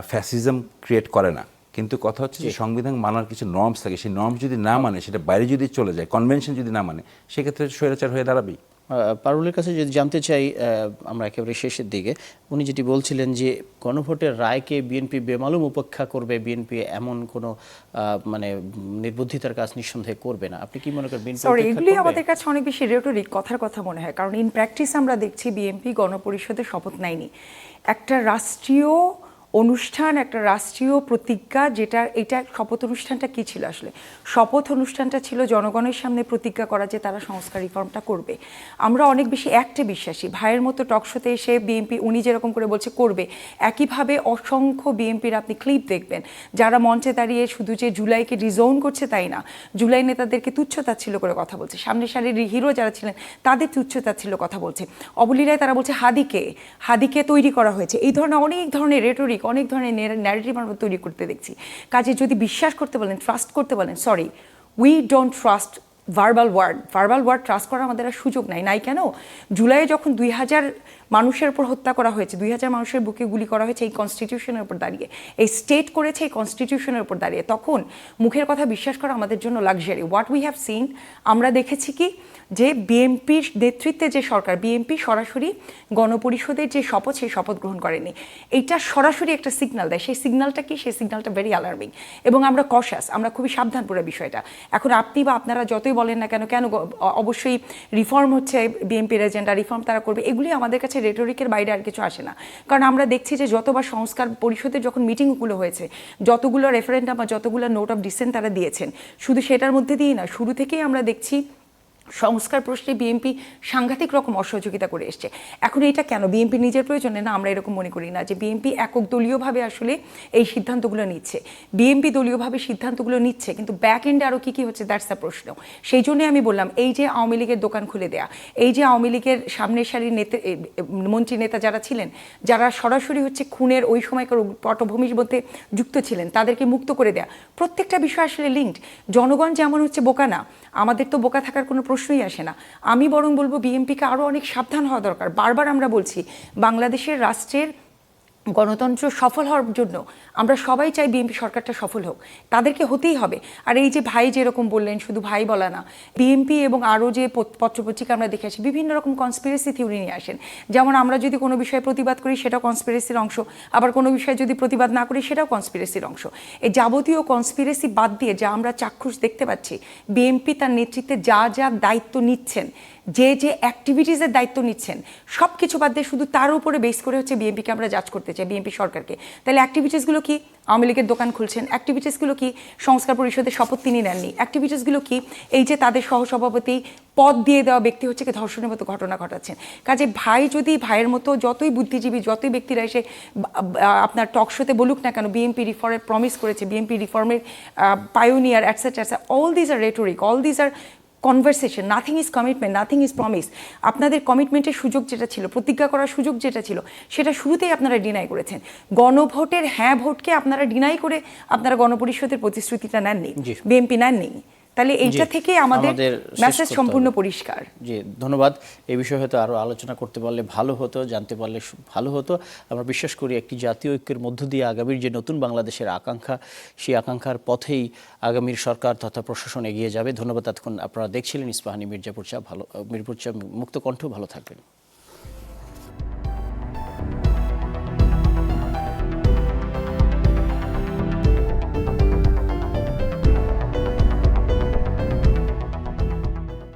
ফ্যাসিজম ক্রিয়েট করে না, কিন্তু কথা হচ্ছে যে সংবিধান মানার কিছু নর্মস থাকে, সেই নর্মস যদি না মানে, সেটা বাইরে যদি চলে যায়, কনভেনশন যদি না মানে, সেক্ষেত্রে স্বৈরাচার হয়ে দাঁড়াবেই। পারুলের কাছে যদি জানতে চাই, আমরা একেবারে শেষের দিকে, উনি যেটি বলছিলেন যে গণভোটের রায়কে বিএনপি বেমালুম উপেক্ষা করবে, বিএনপি এমন কোনো মানে নির্বুদ্ধিতার কাজ নিঃসন্দেহে করবে না। আপনি কি মনে করেন বিএনপি সরি, এগুলি আমাদের কাছে অনেক বেশি রেটরিক কথার কথা মনে হয়, কারণ ইন প্র্যাকটিস আমরা দেখছি বিএনপি গণপরিষদের শপথ নেয়নি। একটা রাষ্ট্রীয় অনুষ্ঠান, একটা রাষ্ট্রীয় প্রতিজ্ঞা, যেটা এটা শপথ অনুষ্ঠানটা কি ছিল আসলে? শপথ অনুষ্ঠানটা ছিল জনগণের সামনে প্রতিজ্ঞা করা যে তারা সংস্কার রিফর্মটা করবে। আমরা অনেক বেশি অ্যাক্টে বিশ্বাসী। ভাইয়ের মতো টকশোতে এসে বিএনপি উনি যেরকম করে বলছে করবে, একইভাবে অসংখ্য বিএনপির আপনি ক্লিপ দেখবেন যারা মঞ্চে দাঁড়িয়ে শুধু যে জুলাইকে ডিজোন করছে তাই না, জুলাই নেতাদেরকে তুচ্ছতাচ্ছিল্য করে কথা বলছে, সামনে সারির হিরো যারা ছিলেন তাদের তুচ্ছতাচ্ছিল্য কথা বলছে, অবলীলায় তারা বলছে হাদিকে তৈরি করা হয়েছে। এই ধরনের অনেক ধরনের রেটরিক, অনেক ধরনের ন্যারেটিভ আমরা তৈরি করতে দেখছি। কাজে যদি বিশ্বাস করতে বলেন, ট্রাস্ট করতে বলেন, sorry, we don't trust verbal word trust করার আমাদের আর সুযোগ নাই কেন? জুলাইয়ে যখন 2000 মানুষের উপর হত্যা করা হয়েছে, 2000 মানুষের বুকে গুলি করা হয়েছে এই কনস্টিটিউশনের উপর দাঁড়িয়ে, এই স্টেট করেছে এই কনস্টিটিউশনের উপর দাঁড়িয়ে, তখন মুখের কথা বিশ্বাস করা আমাদের জন্য luxury. What we have seen, আমরা দেখেছি কি যে বিএনপির নেতৃত্বে যে সরকার, বিএনপি সরাসরি গণপরিষদের যে শপথ, সেই শপথ গ্রহণ করেনি। এইটা সরাসরি একটা সিগন্যাল দেয়। সেই সিগন্যালটা কি? সেই সিগন্যালটা ভেরি অ্যালার্মিং, এবং আমরা কশাস, আমরা খুবই সাবধান পুরো বিষয়টা। এখন আপনি বা আপনারা যতই বলেন না কেন, অবশ্যই রিফর্ম হচ্ছে বিএনপির এজেন্ডা, রিফর্ম তারা করবে, এগুলি আমাদের কাছে রেটরিকের বাইরে আর কিছু আসে না। কারণ আমরা দেখছি যে যতবার সংস্কার পরিষদের যখন মিটিংগুলো হয়েছে, যতগুলো রেফারেন্ডাম বা যতগুলো নোট অফ ডিসেন্ট তারা দিয়েছেন, শুধু সেটার মধ্যে দিয়েই না, শুরু থেকেই আমরা দেখছি সংস্কার প্রশ্নে বিএনপি সাংঘাতিক রকম অসহযোগিতা করে এসছে। এখন এটা কেন? বিএনপি নিজের প্রয়োজনে না? আমরা এরকম মনে করি না যে বিএনপি একক দলীয়ভাবে আসলে এই সিদ্ধান্তগুলো নিচ্ছে। বিএনপি দলীয়ভাবে সিদ্ধান্তগুলো নিচ্ছে, কিন্তু ব্যাক এন্ডে আরও কী কী হচ্ছে, দ্যাটস দ্য প্রশ্ন। সেই জন্যই আমি বললাম, এই যে আওয়ামী লীগের দোকান খুলে দেয়া, এই যে আওয়ামী লীগের সামনের সারির মন্ত্রী নেতা যারা ছিলেন, যারা সরাসরি হচ্ছে খুনের ওই সময়কার পটভূমির মধ্যে যুক্ত ছিলেন, তাদেরকে মুক্ত করে দেয়া, প্রত্যেকটা বিষয় আসলে লিঙ্কড। জনগণ যেমন হচ্ছে বোকা না, আমাদের তো বোকা থাকার কোনো প্রশ্নই আসে না। আমি বরং বলবো বিএনপিকে আরও অনেক সাবধান হওয়া দরকার। বারবার আমরা বলছি বাংলাদেশের রাষ্ট্রের গণতন্ত্র সফল হওয়ার জন্য আমরা সবাই চাই বিএনপি সরকারটা সফল হোক, তাদেরকে হতেই হবে। আর এই যে ভাই যেরকম বললেন, শুধু ভাই বলা না, বিএনপি এবং আরও যে পত্রপত্রিকা আমরা দেখে আসি বিভিন্ন রকম কনস্পিরেসি থিওরি নিয়ে আসেন। যেমন আমরা যদি কোনো বিষয়ে প্রতিবাদ করি সেটাও কনস্পিরেসির অংশ, আবার কোনো বিষয়ে যদি প্রতিবাদ না করি সেটাও কনস্পিরেসির অংশ। এই যাবতীয় কনস্পিরেসি বাদ দিয়ে যা আমরা চাক্ষুষ দেখতে পাচ্ছি, বিএনপি তার নেতৃত্বে যা যা দায়িত্ব নিচ্ছেন, যে যে অ্যাক্টিভিটিসের দায়িত্ব নিচ্ছেন, সব কিছু বাদ দিয়ে শুধু তার উপরে বেস করে হচ্ছে বিএনপিকে আমরা জাজ করতে চাই, বিএনপি সরকারকে। তাহলে অ্যাক্টিভিটিসগুলো কি? আওয়ামী লীগের দোকান খুলছেন। অ্যাক্টিভিটিসগুলো কি? সংস্কার পরিষদের শপথ তিনি নেননি। অ্যাক্টিভিটিসগুলো কি? এই যে তাদের সহসভাপতি পদ দিয়ে দেওয়া ব্যক্তি হচ্ছে কি ধর্ষণের মতো ঘটনা ঘটাচ্ছেন। কাজে ভাই যদি ভাইয়ের মতো যতই বুদ্ধিজীবী, যতই ব্যক্তিরা এসে আপনার টকশোতে বলুক না কেন বিএনপি রিফর্মের প্রমিস করেছে, বিএনপি রিফর্মের pioneer, etcetera, all these are rhetoric, all these are conversation, nothing is commitment, nothing is promise. আপনাদের কমিটমেন্টের সুযোগ যেটা ছিল, প্রতিজ্ঞা করার সুযোগ যেটা ছিল, সেটা শুরুতেই আপনারা ডিনাই করেছেন। গণভোটের হ্যাঁ ভোটকে আপনারা ডিনাই করে আপনারা গণপরিষদের প্রতিশ্রুতিটা নেননি, জি। বিএনপি নেননি। তাহলে এইটা জি, থেকে আমাদের শেষ মেসেজ করতে সম্পূর্ণ হবে। পরিষ্কার। জি, ধন্যবাদ। এই বিষয়ে হয়তো আরও আলোচনা করতে পারলে ভালো হতো, জানতে পারলে ভালো হতো। আমরা বিশ্বাস করি একটি জাতীয় ঐক্যের মধ্য দিয়ে আগামীর যে নতুন বাংলাদেশের আকাঙ্ক্ষা, সেই আকাঙ্ক্ষার পথেই আগামীর সরকার তথা প্রশাসন এগিয়ে যাবে। ধন্যবাদ। এতক্ষণ আপনারা দেখছিলেন ইস্পাহানী মির্জাপুর চা, মিরপুর চা মুক্ত কণ্ঠ। ভালো থাকবেন।